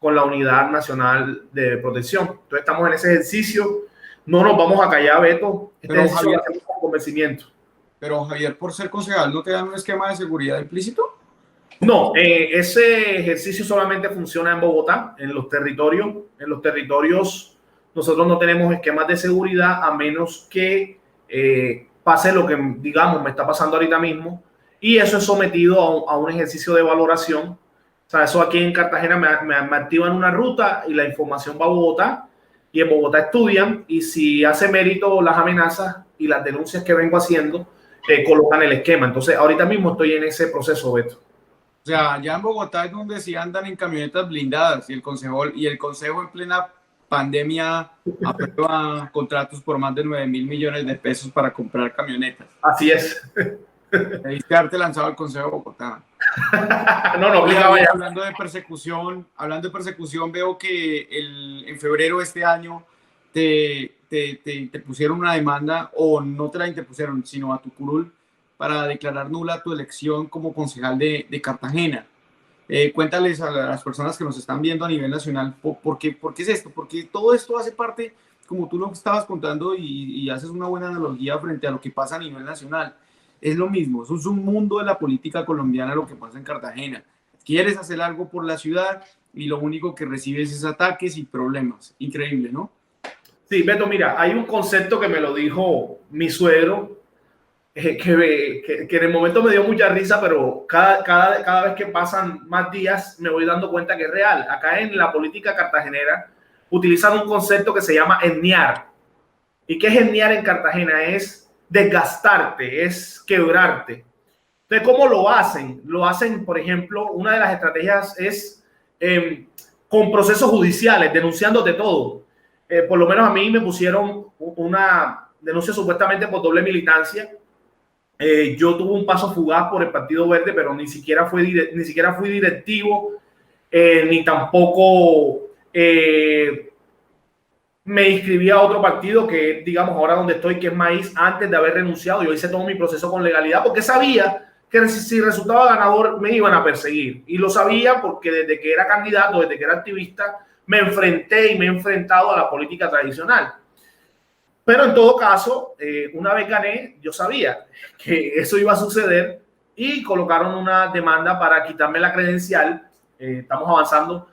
con la Unidad Nacional de Protección. Entonces estamos en ese ejercicio, no nos vamos a callar, Beto, pero Javier, con convencimiento. Pero Javier, por ser concejal, ¿no te dan un esquema de seguridad implícito? No, ese ejercicio solamente funciona en Bogotá, en los territorios. En los territorios nosotros no tenemos esquemas de seguridad a menos que pase lo que, digamos, me está pasando ahorita mismo. Y eso es sometido a un ejercicio de valoración. O sea, eso aquí en Cartagena me activan una ruta y la información va a Bogotá. Y en Bogotá estudian y si hace mérito las amenazas y las denuncias que vengo haciendo, colocan el esquema. Entonces, ahorita mismo estoy en ese proceso, Beto. O sea, ya en Bogotá es donde sí andan en camionetas blindadas y el consejo en plena pandemia aprueba contratos por más de 9.000 millones de pesos para comprar camionetas. Así es. Debiste haberte lanzado al Consejo de Bogotá. No, hablando de persecución, veo que en febrero de este año te pusieron una demanda, o no te la interpusieron, sino a tu curul, para declarar nula tu elección como concejal de Cartagena. Cuéntales a las personas que nos están viendo a nivel nacional por qué es esto, porque todo esto hace parte, como tú lo estabas contando, y haces una buena analogía frente a lo que pasa a nivel nacional. Es lo mismo, eso es un mundo de la política colombiana lo que pasa en Cartagena. Quieres hacer algo por la ciudad y lo único que recibes es ataques y problemas. Increíble, ¿no? Sí, Beto, mira, hay un concepto que me lo dijo mi suegro, que en el momento me dio mucha risa, pero cada vez que pasan más días me voy dando cuenta que es real. Acá en la política cartagenera utilizan un concepto que se llama enniar. ¿Y qué es enniar en Cartagena? Es desgastarte, es quebrarte. Entonces, ¿cómo lo hacen? Lo hacen, por ejemplo, una de las estrategias es con procesos judiciales, denunciándote todo. Por lo menos a mí me pusieron una denuncia supuestamente por doble militancia. Yo tuve un paso fugaz por el Partido Verde, pero ni siquiera fui directivo, ni tampoco me inscribí a otro partido que, digamos, ahora donde estoy, que es Maíz, antes de haber renunciado. Yo hice todo mi proceso con legalidad porque sabía que si resultaba ganador me iban a perseguir. Y lo sabía porque desde que era candidato, desde que era activista, me enfrenté y me he enfrentado a la política tradicional. Pero en todo caso, una vez gané, yo sabía que eso iba a suceder y colocaron una demanda para quitarme la credencial. Estamos avanzando.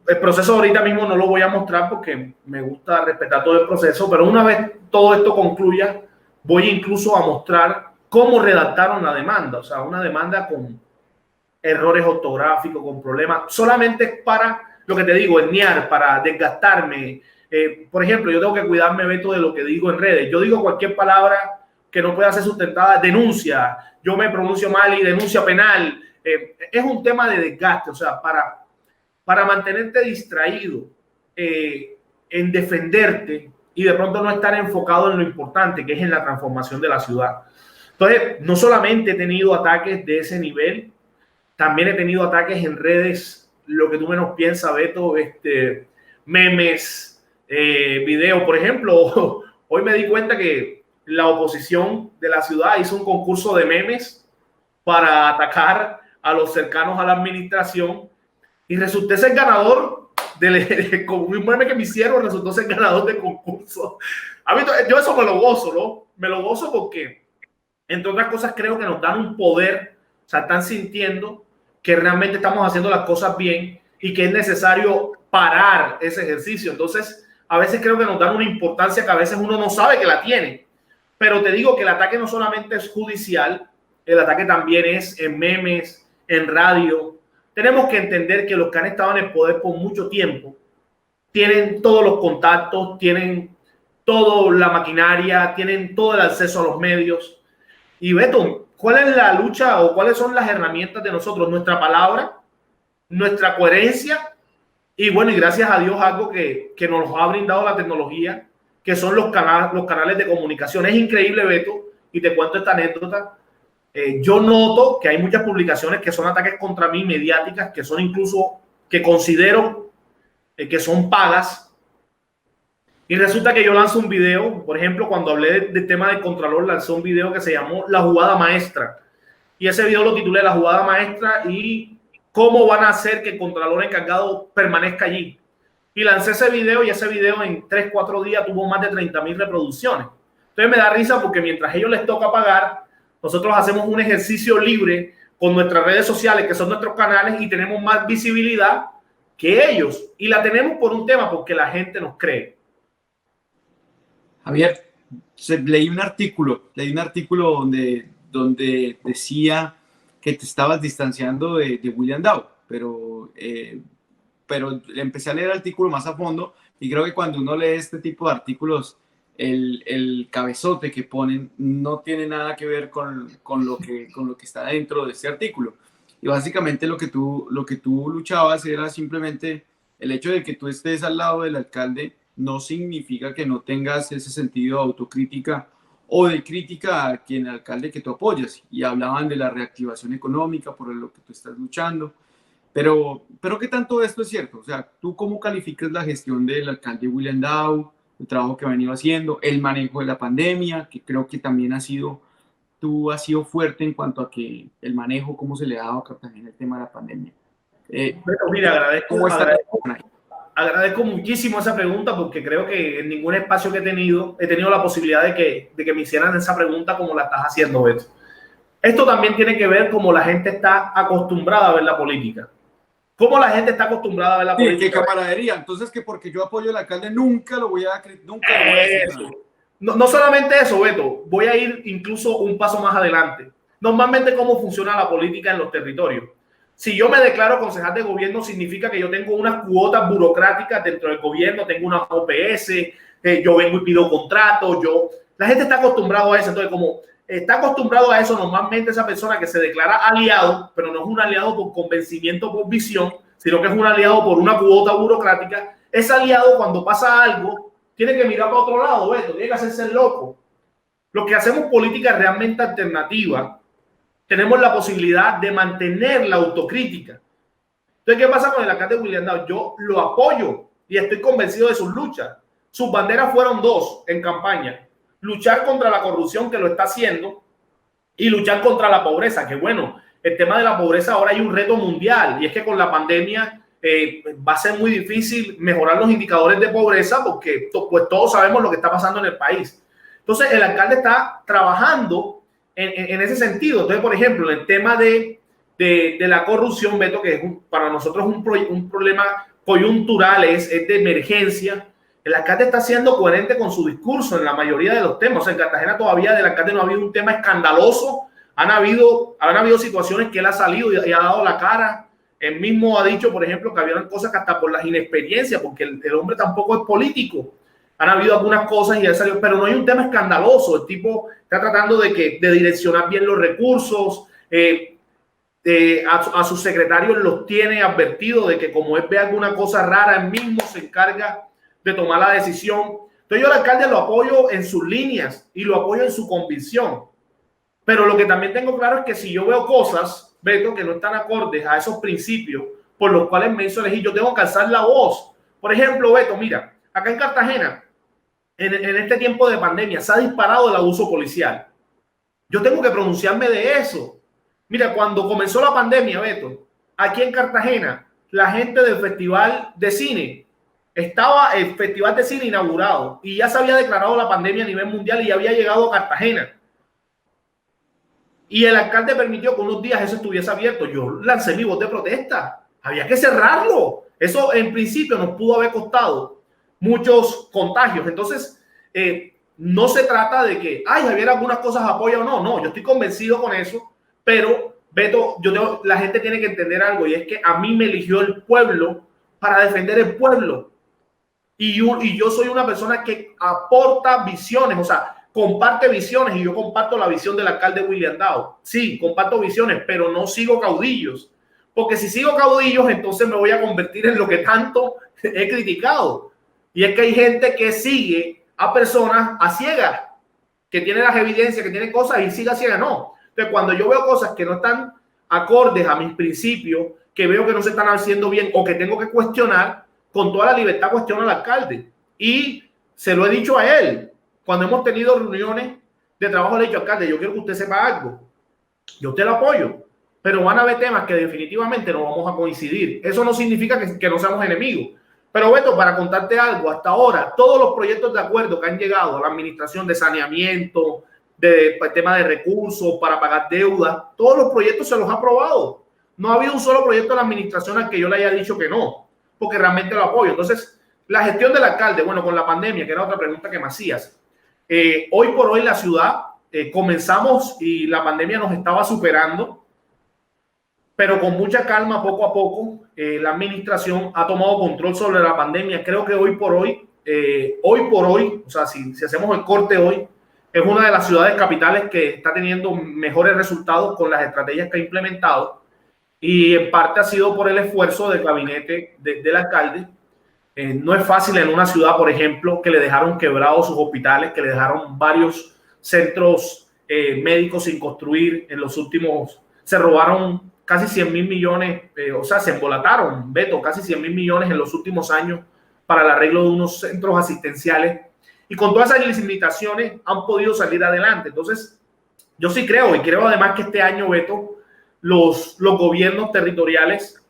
El proceso ahorita mismo no lo voy a mostrar porque me gusta respetar todo el proceso, pero una vez todo esto concluya, voy incluso a mostrar cómo redactaron la demanda, o sea, una demanda con errores ortográficos, con problemas, solamente para, lo que te digo, enviar, para desgastarme. Por ejemplo, yo tengo que cuidarme, Beto, de lo que digo en redes. Yo digo cualquier palabra que no pueda ser sustentada, denuncia. Yo me pronuncio mal y denuncia penal. Es un tema de desgaste, o sea, para mantenerte distraído en defenderte y de pronto no estar enfocado en lo importante, que es en la transformación de la ciudad. Entonces, no solamente he tenido ataques de ese nivel, también he tenido ataques en redes, lo que tú menos piensas, Beto, memes, videos. Por ejemplo, hoy me di cuenta que la oposición de la ciudad hizo un concurso de memes para atacar a los cercanos a la administración y resulté ser ganador con un meme que me hicieron, resultó ser ganador del concurso. Yo eso me lo gozo, ¿no? Me lo gozo porque, entre otras cosas, creo que nos dan un poder, o sea, están sintiendo que realmente estamos haciendo las cosas bien y que es necesario parar ese ejercicio. Entonces, a veces creo que nos dan una importancia que a veces uno no sabe que la tiene. Pero te digo que el ataque no solamente es judicial, el ataque también es en memes, en radio. Tenemos que entender que los que han estado en el poder por mucho tiempo tienen todos los contactos, tienen toda la maquinaria, tienen todo el acceso a los medios. Y Beto, ¿cuál es la lucha o cuáles son las herramientas de nosotros? Nuestra palabra, nuestra coherencia y bueno, y gracias a Dios algo que nos ha brindado la tecnología, que son los canales de comunicación. Es increíble, Beto, y te cuento esta anécdota. Yo noto que hay muchas publicaciones que son ataques contra mí, mediáticas, que son incluso, que considero que son pagas. Y resulta que yo lanzo un video, por ejemplo, cuando hablé del tema del Contralor, lancé un video que se llamó La Jugada Maestra. Y ese video lo titulé La Jugada Maestra y cómo van a hacer que el Contralor encargado permanezca allí. Y lancé ese video y ese video en 3-4 días tuvo más de 30,000 reproducciones. Entonces me da risa porque mientras a ellos les toca pagar, nosotros hacemos un ejercicio libre con nuestras redes sociales, que son nuestros canales, y tenemos más visibilidad que ellos. Y la tenemos por un tema, porque la gente nos cree. Javier, leí un artículo donde decía que te estabas distanciando de William Dow, pero empecé a leer el artículo más a fondo y creo que cuando uno lee este tipo de artículos, el cabezote que ponen no tiene nada que ver con lo que está dentro de este artículo. Y básicamente lo que tú luchabas era simplemente el hecho de que tú estés al lado del alcalde no significa que no tengas ese sentido de autocrítica o de crítica a quien alcalde que tú apoyas. Y hablaban de la reactivación económica por lo que tú estás luchando. Pero ¿qué tanto esto es cierto? O sea, ¿tú cómo calificas la gestión del alcalde William Dow, el trabajo que ha venido haciendo, el manejo de la pandemia, que creo que también tú has sido fuerte en cuanto a que el manejo, cómo se le ha dado a Cartagena el tema de la pandemia? Bueno, mira, agradezco muchísimo esa pregunta porque creo que en ningún espacio que he tenido la posibilidad de que me hicieran esa pregunta como la estás haciendo, Beto. Esto también tiene que ver cómo la gente está acostumbrada a ver la política. ¿Cómo la gente está acostumbrada a ver la política? Qué camaradería. Entonces, que porque yo apoyo al alcalde nunca lo voy a decir. No solamente eso, Beto. Voy a ir incluso un paso más adelante. Normalmente, ¿cómo funciona la política en los territorios? Si yo me declaro concejal de gobierno, significa que yo tengo unas cuotas burocráticas dentro del gobierno, tengo una OPS, yo vengo y pido contratos, la gente está acostumbrada a eso. Entonces, como está acostumbrado a eso, normalmente esa persona que se declara aliado, pero no es un aliado por convencimiento, por visión, sino que es un aliado por una cuota burocrática, ese aliado cuando pasa algo, tiene que mirar para otro lado, Beto, tiene que hacerse el loco. Los que hacemos política realmente alternativa, tenemos la posibilidad de mantener la autocrítica. Entonces, ¿qué pasa con el alcalde William Dow? Yo lo apoyo y estoy convencido de sus luchas. Sus banderas fueron dos en campaña: luchar contra la corrupción, que lo está haciendo, y luchar contra la pobreza, que bueno, el tema de la pobreza ahora hay un reto mundial, y es que con la pandemia va a ser muy difícil mejorar los indicadores de pobreza porque pues todos sabemos lo que está pasando en el país. Entonces, el alcalde está trabajando en ese sentido. Entonces, por ejemplo, el tema de la corrupción, Beto, que es para nosotros un problema coyuntural, es de emergencia. El alcalde está siendo coherente con su discurso en la mayoría de los temas. O sea, en Cartagena todavía del alcalde no ha habido un tema escandaloso. Han habido situaciones que él ha salido y ha dado la cara. Él mismo ha dicho, por ejemplo, que había cosas que hasta por las inexperiencias, porque el hombre tampoco es político. Han habido algunas cosas y ha salido, pero no hay un tema escandaloso. El tipo está tratando de direccionar bien los recursos. A sus secretarios los tiene advertido de que como él ve alguna cosa rara, él mismo se encarga de tomar la decisión. Entonces yo al alcalde lo apoyo en sus líneas y lo apoyo en su convicción. Pero lo que también tengo claro es que si yo veo cosas, Beto, que no están acordes a esos principios por los cuales me hizo elegir, yo tengo que alzar la voz. Por ejemplo, Beto, mira, acá en Cartagena, en este tiempo de pandemia, se ha disparado el abuso policial. Yo tengo que pronunciarme de eso. Mira, cuando comenzó la pandemia, Beto, aquí en Cartagena, la gente del Festival de Cine, estaba el Festival de Cine inaugurado y ya se había declarado la pandemia a nivel mundial y ya había llegado a Cartagena. Y el alcalde permitió que unos días eso estuviese abierto. Yo lancé mi voz de protesta. Había que cerrarlo. Eso en principio nos pudo haber costado muchos contagios. Entonces, no se trata de que, Javier, algunas cosas apoya o no. No, yo estoy convencido con eso. Pero, Beto, la gente tiene que entender algo y es que a mí me eligió el pueblo para defender el pueblo. Y yo soy una persona que aporta visiones, o sea, comparte visiones y yo comparto la visión del alcalde William Dow. Sí, comparto visiones, pero no sigo caudillos. Porque si sigo caudillos, entonces me voy a convertir en lo que tanto he criticado. Y es que hay gente que sigue a personas a ciegas, que tiene las evidencias, que tiene cosas y sigue a ciegas. No. Entonces, cuando yo veo cosas que no están acordes a mis principios, que veo que no se están haciendo bien o que tengo que cuestionar, con toda la libertad cuestiono al alcalde. Y se lo he dicho a él. Cuando hemos tenido reuniones de trabajo, le he dicho, alcalde, yo quiero que usted sepa algo. Yo te lo apoyo. Pero van a haber temas que definitivamente no vamos a coincidir. Eso no significa que no seamos enemigos. Pero Beto, para contarte algo, hasta ahora, todos los proyectos de acuerdo que han llegado a la administración de saneamiento, de tema de recursos para pagar deuda, todos los proyectos se los ha aprobado. No ha habido un solo proyecto de la administración al que yo le haya dicho que no, porque realmente lo apoyo. Entonces, la gestión del alcalde, bueno, con la pandemia, que era otra pregunta que me hacías, hoy por hoy la ciudad, comenzamos y la pandemia nos estaba superando, pero con mucha calma, poco a poco, la administración ha tomado control sobre la pandemia. Creo que hoy por hoy, o sea, si hacemos el corte hoy, es una de las ciudades capitales que está teniendo mejores resultados con las estrategias que ha implementado y en parte ha sido por el esfuerzo del gabinete del alcalde. No es fácil en una ciudad, por ejemplo, que le dejaron quebrados sus hospitales, que le dejaron varios centros médicos sin construir en los últimos, se robaron casi 100.000 millones, o sea, se embolataron, Beto, casi 100.000 millones en los últimos años para el arreglo de unos centros asistenciales. Y con todas esas limitaciones han podido salir adelante. Entonces, yo sí creo, y creo además que este año, Beto, los gobiernos territoriales,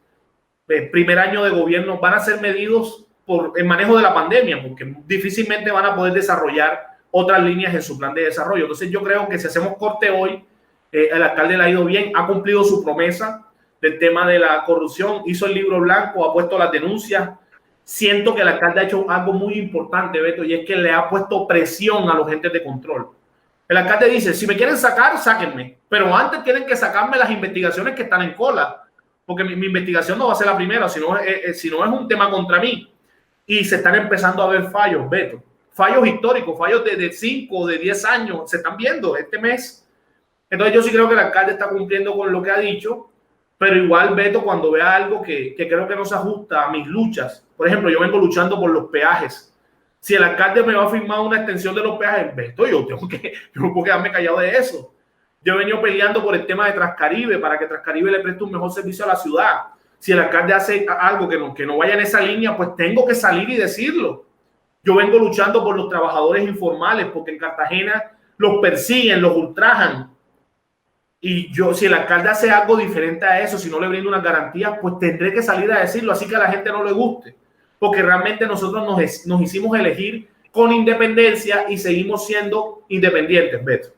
primer año de gobierno, van a ser medidos por el manejo de la pandemia, porque difícilmente van a poder desarrollar otras líneas en su plan de desarrollo. Entonces, yo creo que si hacemos corte hoy, el alcalde le ha ido bien, ha cumplido su promesa del tema de la corrupción, hizo el libro blanco, ha puesto las denuncias. Siento que el alcalde ha hecho algo muy importante, Beto, y es que le ha puesto presión a los entes de control. El alcalde dice, si me quieren sacar, sáquenme, pero antes tienen que sacarme las investigaciones que están en cola, porque mi investigación no va a ser la primera, si no es un tema contra mí. Y se están empezando a ver fallos, Beto, fallos históricos, fallos de 5, de 10 años, se están viendo este mes. Entonces yo sí creo que el alcalde está cumpliendo con lo que ha dicho, pero igual, Beto, cuando vea algo que creo que no se ajusta a mis luchas, por ejemplo, yo vengo luchando por los peajes. Si el alcalde me va a firmar una extensión de los peajes, Beto, yo no puedo quedarme callado de eso. Yo he venido peleando por el tema de Transcaribe, para que Transcaribe le preste un mejor servicio a la ciudad. Si el alcalde hace algo que no vaya en esa línea, pues tengo que salir y decirlo. Yo vengo luchando por los trabajadores informales, porque en Cartagena los persiguen, los ultrajan. Y si el alcalde hace algo diferente a eso, si no le brinda unas garantías, pues tendré que salir a decirlo, así que a la gente no le guste. Porque realmente nosotros nos hicimos elegir con independencia y seguimos siendo independientes, Beto.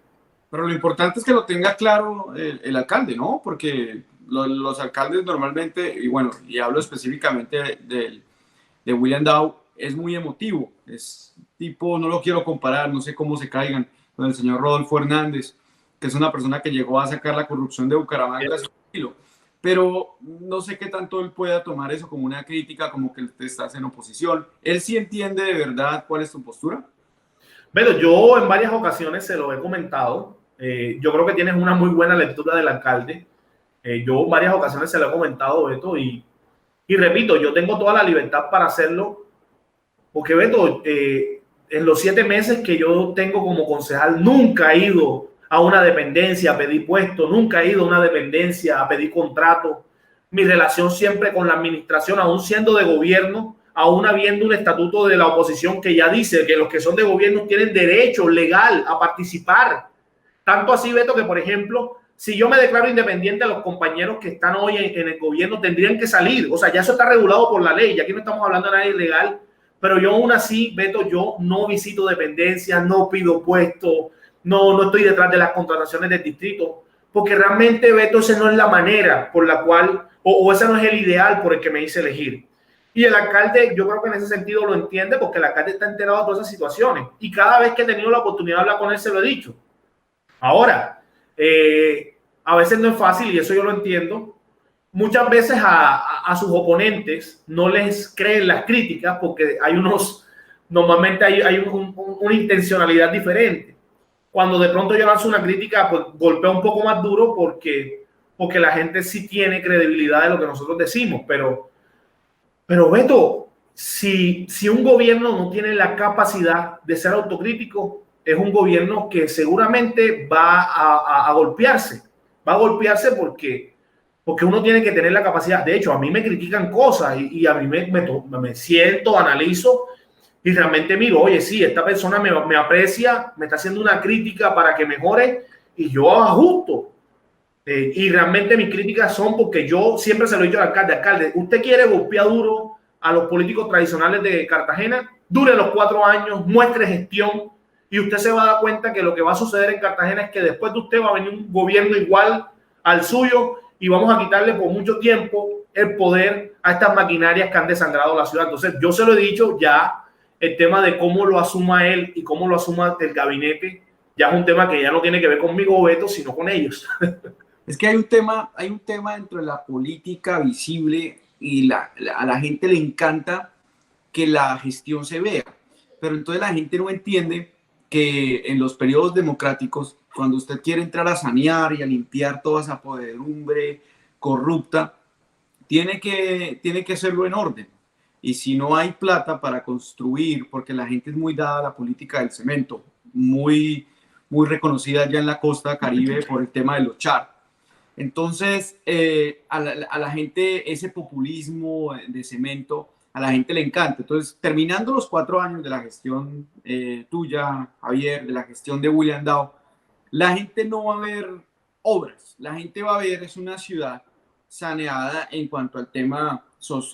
Pero lo importante es que lo tenga claro el alcalde, ¿no? Porque los alcaldes normalmente, y bueno, y hablo específicamente de William Dow, es muy emotivo, es tipo, no lo quiero comparar, no sé cómo se caigan, con el señor Rodolfo Hernández, que es una persona que llegó a sacar la corrupción de Bucaramanga a su estilo, pero no sé qué tanto él pueda tomar eso como una crítica, como que te estás en oposición. ¿Él sí entiende de verdad cuál es tu postura? Bueno, yo en varias ocasiones se lo he comentado. Yo creo que tienes una muy buena lectura del alcalde. Yo en varias ocasiones se lo he comentado, Beto, y repito, yo tengo toda la libertad para hacerlo, porque Beto, en los 7 meses que yo tengo como concejal, nunca he ido a una dependencia a pedir puesto, nunca he ido a una dependencia a pedir contrato. Mi relación siempre con la administración, aún siendo de gobierno, aún habiendo un estatuto de la oposición que ya dice que los que son de gobierno tienen derecho legal a participar. Tanto así, Beto, que por ejemplo, si yo me declaro independiente, los compañeros que están hoy en el gobierno tendrían que salir. O sea, ya eso está regulado por la ley. Ya aquí no estamos hablando de nada ilegal. Pero yo aún así, Beto, yo no visito dependencias, no pido puestos, no estoy detrás de las contrataciones del distrito. Porque realmente, Beto, esa no es la manera por la cual, o ese no es el ideal por el que me hice elegir. Y el alcalde, yo creo que en ese sentido lo entiende, porque el alcalde está enterado de todas esas situaciones. Y cada vez que he tenido la oportunidad de hablar con él, se lo he dicho. Ahora, a veces no es fácil y eso yo lo entiendo. Muchas veces a sus oponentes no les creen las críticas porque normalmente hay una intencionalidad diferente. Cuando de pronto yo lanzo una crítica, pues golpea un poco más duro porque la gente sí tiene credibilidad de lo que nosotros decimos. Pero Beto, si un gobierno no tiene la capacidad de ser autocrítico, es un gobierno que seguramente va a golpearse. Va a golpearse porque uno tiene que tener la capacidad. De hecho, a mí me critican cosas y a mí me siento, analizo y realmente miro, oye, sí, esta persona me aprecia, me está haciendo una crítica para que mejore y yo ajusto. Y realmente mis críticas son porque yo siempre se lo he dicho al alcalde, usted quiere golpear duro a los políticos tradicionales de Cartagena, dure los 4 años, muestre gestión y usted se va a dar cuenta que lo que va a suceder en Cartagena es que después de usted va a venir un gobierno igual al suyo y vamos a quitarle por mucho tiempo el poder a estas maquinarias que han desangrado la ciudad. Entonces yo se lo he dicho ya, el tema de cómo lo asuma él y cómo lo asuma el gabinete ya es un tema que ya no tiene que ver conmigo, Beto, sino con ellos. Es que hay un tema dentro de la política visible y a la gente le encanta que la gestión se vea, pero entonces la gente no entiende que en los periodos democráticos, cuando usted quiere entrar a sanear y a limpiar toda esa podredumbre corrupta, tiene que hacerlo en orden. Y si no hay plata para construir, porque la gente es muy dada a la política del cemento, muy reconocida ya en la costa Caribe por el tema de los char. Entonces, a la gente ese populismo de cemento, a la gente le encanta. Entonces, terminando los 4 años de la gestión tuya, Javier, de la gestión de William Dow, la gente no va a ver obras. La gente va a ver es una ciudad saneada en cuanto al tema,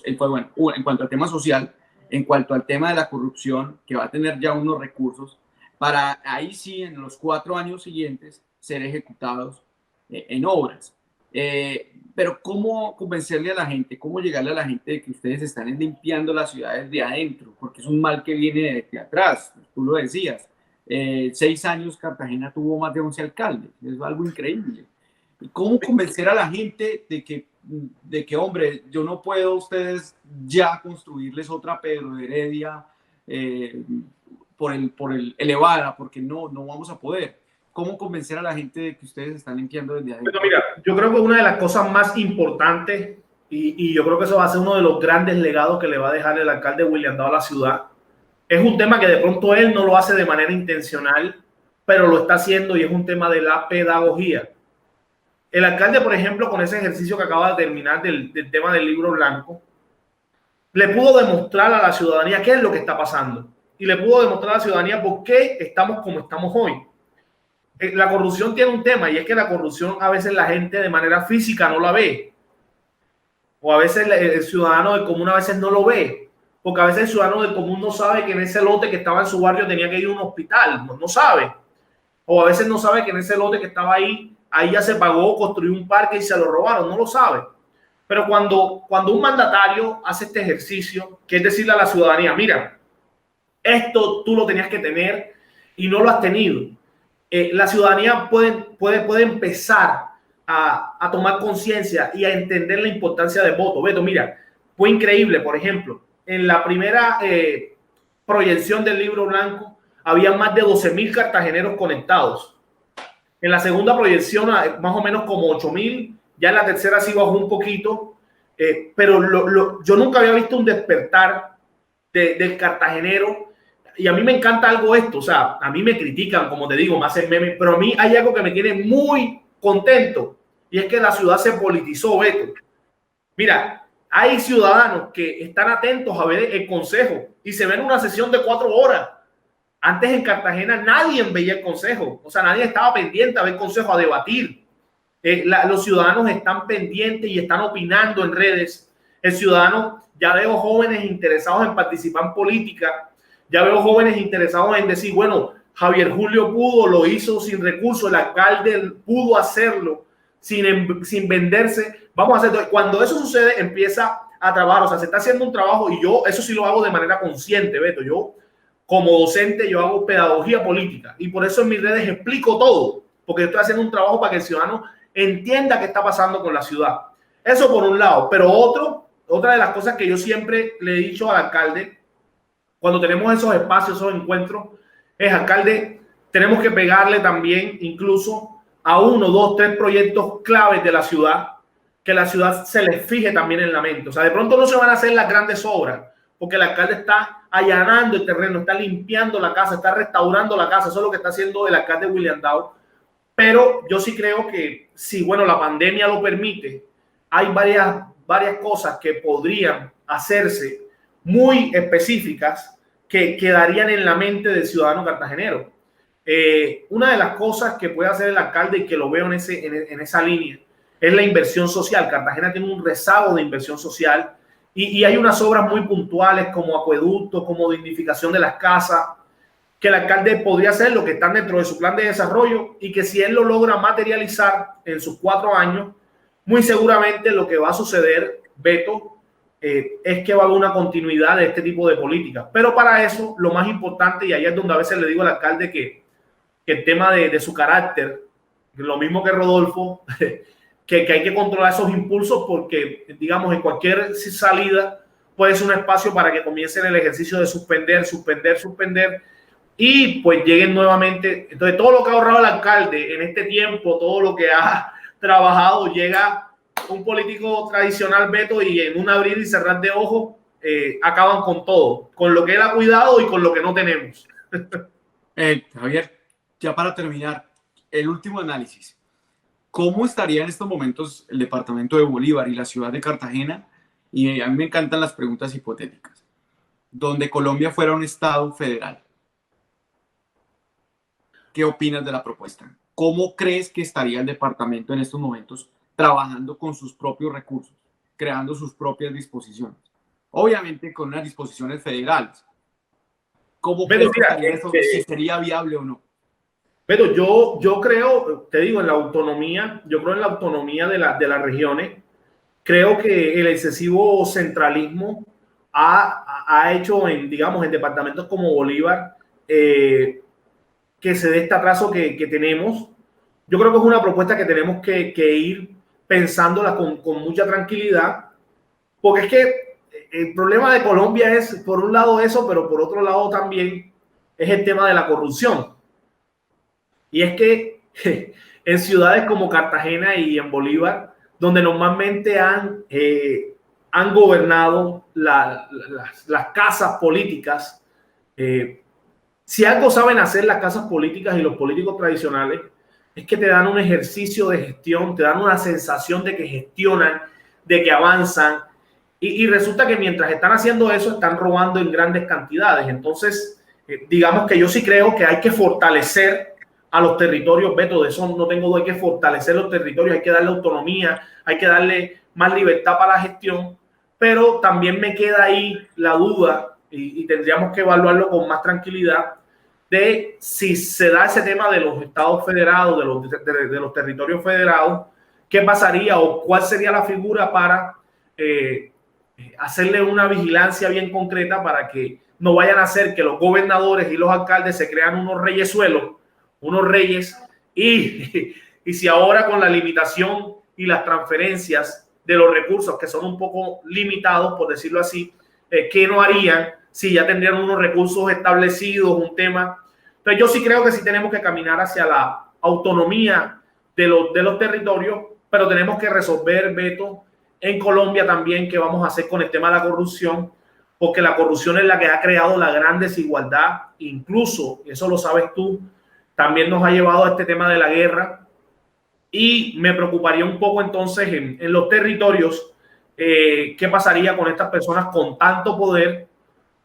en cuanto al tema social, en cuanto al tema de la corrupción, que va a tener ya unos recursos para ahí sí, en los 4 años siguientes, ser ejecutados en obras. Pero ¿cómo convencerle a la gente, cómo llegarle a la gente de que ustedes están limpiando las ciudades de adentro? Porque es un mal que viene de atrás, tú lo decías. 6 años Cartagena tuvo más de 11 alcaldes, es algo increíble. ¿Y cómo convencer a la gente de que, hombre, yo no puedo ustedes ya construirles otra Pedro de Heredia por el elevada, porque no vamos a poder? ¿Cómo convencer a la gente de que ustedes están limpiando desde adentro? Pero mira, yo creo que una de las cosas más importantes, y yo creo que eso va a ser uno de los grandes legados que le va a dejar el alcalde William Dow a la ciudad, es un tema que de pronto él no lo hace de manera intencional, pero lo está haciendo y es un tema de la pedagogía. El alcalde, por ejemplo, con ese ejercicio que acaba de terminar del tema del libro blanco, le pudo demostrar a la ciudadanía qué es lo que está pasando y le pudo demostrar a la ciudadanía por qué estamos como estamos hoy. La corrupción tiene un tema y es que la corrupción a veces la gente de manera física no la ve, o a veces el ciudadano del común a veces no lo ve, porque a veces el ciudadano del común no sabe que en ese lote que estaba en su barrio tenía que ir a un hospital, no sabe, o a veces no sabe que en ese lote que estaba ahí ya se pagó construir un parque y se lo robaron, no lo sabe. Pero cuando un mandatario hace este ejercicio, que es decirle a la ciudadanía, mira, esto tú lo tenías que tener y no lo has tenido, la ciudadanía puede empezar a tomar conciencia y a entender la importancia del voto. Beto, mira, fue increíble, por ejemplo, en la primera proyección del libro blanco había más de 12.000 cartageneros conectados. En la segunda proyección, más o menos como 8.000. Ya en la tercera sí bajó un poquito. Pero yo nunca había visto un despertar del cartagenero. Y a mí me encanta algo esto. O sea, a mí me critican, como te digo, me hacen memes. Pero a mí hay algo que me tiene muy contento. Y es que la ciudad se politizó, Beto. Mira, hay ciudadanos que están atentos a ver el consejo y se ven una sesión de 4 horas. Antes en Cartagena nadie veía el consejo, o sea, nadie estaba pendiente a ver el consejo, a debatir. Los ciudadanos están pendientes y están opinando en redes. El ciudadano, ya veo jóvenes interesados en participar en política, ya veo jóvenes interesados en decir, bueno, Javier Julio pudo, lo hizo sin recursos, el alcalde pudo hacerlo sin venderse. Vamos a hacer. Cuando eso sucede, empieza a trabajar, o sea, se está haciendo un trabajo y yo eso sí lo hago de manera consciente, Beto. Yo como docente, yo hago pedagogía política y por eso en mis redes explico todo, porque estoy haciendo un trabajo para que el ciudadano entienda qué está pasando con la ciudad. Eso por un lado, pero otra de las cosas que yo siempre le he dicho al alcalde, cuando tenemos esos espacios, esos encuentros, es, alcalde, tenemos que pegarle también incluso a 1, 2, 3 proyectos claves de la ciudad, que la ciudad se les fije también en la mente. O sea, de pronto no se van a hacer las grandes obras, porque el alcalde está allanando el terreno, está limpiando la casa, está restaurando la casa. Eso es lo que está haciendo el alcalde William Dow. Pero yo sí creo que si, bueno, la pandemia lo permite, hay varias cosas que podrían hacerse muy específicas que quedarían en la mente del ciudadano cartagenero. Una de las cosas que puede hacer el alcalde y que lo veo en esa línea es la inversión social. Cartagena tiene un rezago de inversión social y hay unas obras muy puntuales como acueductos, como dignificación de las casas, que el alcalde podría hacer, lo que están dentro de su plan de desarrollo, y que si él lo logra materializar en sus 4 años, muy seguramente lo que va a suceder, Beto, es que va a haber una continuidad de este tipo de políticas. Pero para eso, lo más importante, y ahí es donde a veces le digo al alcalde que el tema de su carácter, lo mismo que Rodolfo, que hay que controlar esos impulsos, porque, digamos, en cualquier salida puede ser un espacio para que comiencen el ejercicio de suspender, y pues lleguen nuevamente. Entonces, todo lo que ha ahorrado el alcalde en este tiempo, todo lo que ha trabajado, llega un político tradicional, Beto, y en un abrir y cerrar de ojos acaban con todo, con lo que él ha cuidado y con lo que no tenemos. Javier, ya para terminar, el último análisis. ¿Cómo estaría en estos momentos el departamento de Bolívar y la ciudad de Cartagena? Y a mí me encantan las preguntas hipotéticas. Donde Colombia fuera un estado federal. ¿Qué opinas de la propuesta? ¿Cómo crees que estaría el departamento en estos momentos trabajando con sus propios recursos, creando sus propias disposiciones? Obviamente con unas disposiciones federales. ¿Cómo crees que estaría eso? Si sería viable o no. Pero yo creo, te digo, en la autonomía, yo creo en la autonomía de las regiones. Creo que el excesivo centralismo ha hecho, digamos, en departamentos como Bolívar, que se dé este atraso que tenemos. Yo creo que es una propuesta que tenemos que ir pensándola con mucha tranquilidad, porque es que el problema de Colombia es, por un lado eso, pero por otro lado también es el tema de la corrupción. Y es que en ciudades como Cartagena y en Bolívar, donde normalmente han gobernado las casas políticas, si algo saben hacer las casas políticas y los políticos tradicionales, es que te dan un ejercicio de gestión, te dan una sensación de que gestionan, de que avanzan, y resulta que mientras están haciendo eso, están robando en grandes cantidades. Entonces, digamos que yo sí creo que hay que fortalecer a los territorios, Beto, de eso no tengo duda. Hay que fortalecer los territorios, hay que darle autonomía, hay que darle más libertad para la gestión, pero también me queda ahí la duda, y tendríamos que evaluarlo con más tranquilidad, de si se da ese tema de los estados federados, de los territorios federados, qué pasaría o cuál sería la figura para hacerle una vigilancia bien concreta para que no vayan a hacer que los gobernadores y los alcaldes se crean unos reyesuelos, unos reyes, y si ahora con la limitación y las transferencias de los recursos que son un poco limitados, por decirlo así, ¿qué no harían si ya tendrían unos recursos establecidos, un tema? Entonces yo sí creo que sí tenemos que caminar hacia la autonomía de los territorios, pero tenemos que resolver, Beto, en Colombia también qué vamos a hacer con el tema de la corrupción, porque la corrupción es la que ha creado la gran desigualdad, incluso, eso lo sabes tú, también nos ha llevado a este tema de la guerra, y me preocuparía un poco entonces en los territorios, qué pasaría con estas personas con tanto poder,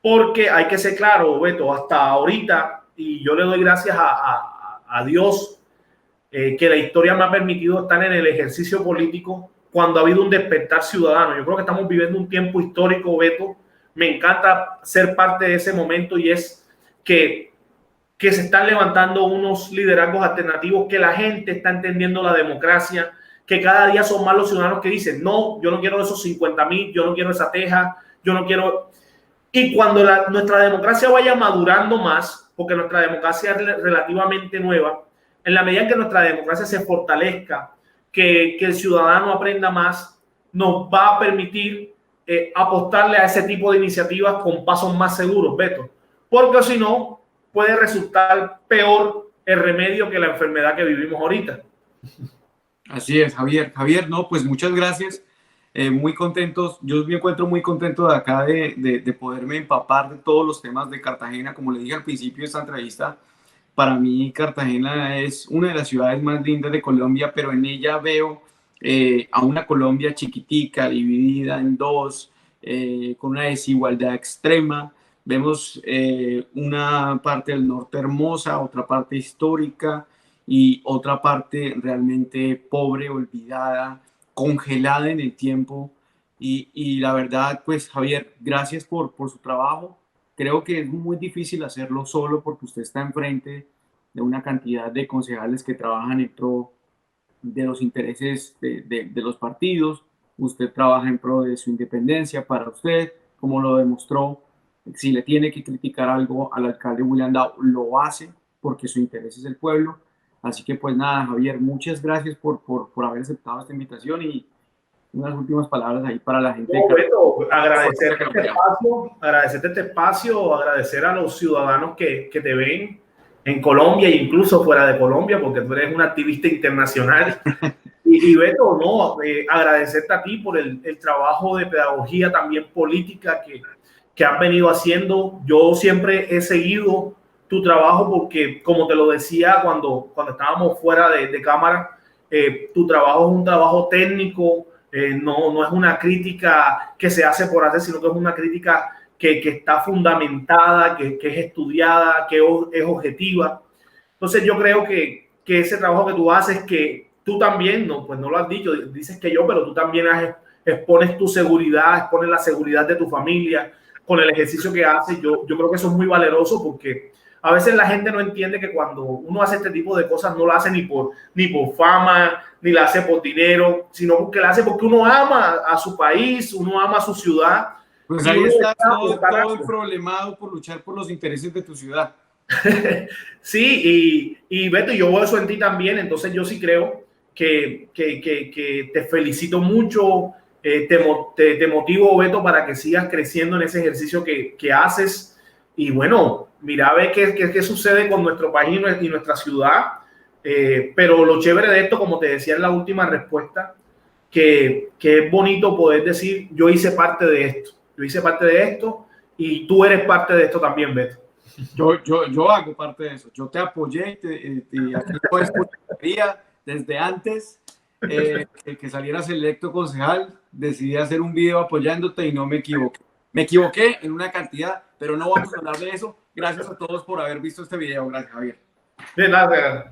porque hay que ser claro, Beto, hasta ahorita, y yo le doy gracias a Dios, que la historia me ha permitido estar en el ejercicio político cuando ha habido un despertar ciudadano. Yo creo que estamos viviendo un tiempo histórico, Beto. Me encanta ser parte de ese momento, y es que se están levantando unos liderazgos alternativos, que la gente está entendiendo la democracia, que cada día son más los ciudadanos que dicen, no, yo no quiero esos 50,000, yo no quiero esa teja, yo no quiero... Y cuando nuestra democracia vaya madurando más, porque nuestra democracia es relativamente nueva, en la medida en que nuestra democracia se fortalezca, que el ciudadano aprenda más, nos va a permitir apostarle a ese tipo de iniciativas con pasos más seguros, Beto. Porque si no, puede resultar peor el remedio que la enfermedad que vivimos ahorita. Así es, Javier. Javier, no, pues muchas gracias. Muy contentos, yo me encuentro muy contento de acá de poderme empapar de todos los temas de Cartagena. Como le dije al principio de esta entrevista, para mí Cartagena es una de las ciudades más lindas de Colombia, pero en ella veo a una Colombia chiquitica, dividida en dos, con una desigualdad extrema. Vemos una parte del norte hermosa, otra parte histórica y otra parte realmente pobre, olvidada, congelada en el tiempo. Y la verdad, pues Javier, gracias por su trabajo. Creo que es muy difícil hacerlo solo porque usted está enfrente de una cantidad de concejales que trabajan en pro de los intereses de los partidos. Usted trabaja en pro de su independencia para usted, como lo demostró. Si le tiene que criticar algo al alcalde William Dow, lo hace porque su interés es el pueblo. Así que pues nada, Javier, muchas gracias por haber aceptado esta invitación, y unas últimas palabras ahí para la gente. No, Beto, agradecerte este espacio, agradecer a los ciudadanos que te ven en Colombia e incluso fuera de Colombia, porque tú eres un activista internacional. Y Beto, no, agradecerte a ti por el trabajo de pedagogía también política que has venido haciendo. Yo siempre he seguido tu trabajo porque, como te lo decía cuando estábamos fuera de cámara, tu trabajo es un trabajo técnico, no es una crítica que se hace por hacer, sino que es una crítica que está fundamentada, que es estudiada, que es objetiva. Entonces yo creo que ese trabajo que tú haces, que tú también, pues no lo has dicho, dices que yo, pero tú también expones tu seguridad, expones la seguridad de tu familia con el ejercicio que haces. Yo creo que eso es muy valeroso, porque a veces la gente no entiende que cuando uno hace este tipo de cosas no lo hace ni por fama, ni la hace por dinero, sino porque la hace porque uno ama a su país, uno ama a su ciudad. Pues ahí está todo el problemado por luchar por los intereses de tu ciudad. Sí, y Beto, yo veo eso en ti también. Entonces yo sí creo que te felicito mucho, te motivo, Beto, para que sigas creciendo en ese ejercicio que haces. Y bueno, mira a ver qué sucede con nuestro país y nuestra ciudad. Pero lo chévere de esto, como te decía en la última respuesta, que es bonito poder decir, yo hice parte de esto, y tú eres parte de esto también, Beto. Yo hago parte de eso. Yo te apoyé, desde antes que salieras electo concejal. Decidí hacer un video apoyándote y no me equivoqué. Me equivoqué en una cantidad, pero no vamos a hablar de eso. Gracias a todos por haber visto este video. Gracias, Javier. De nada.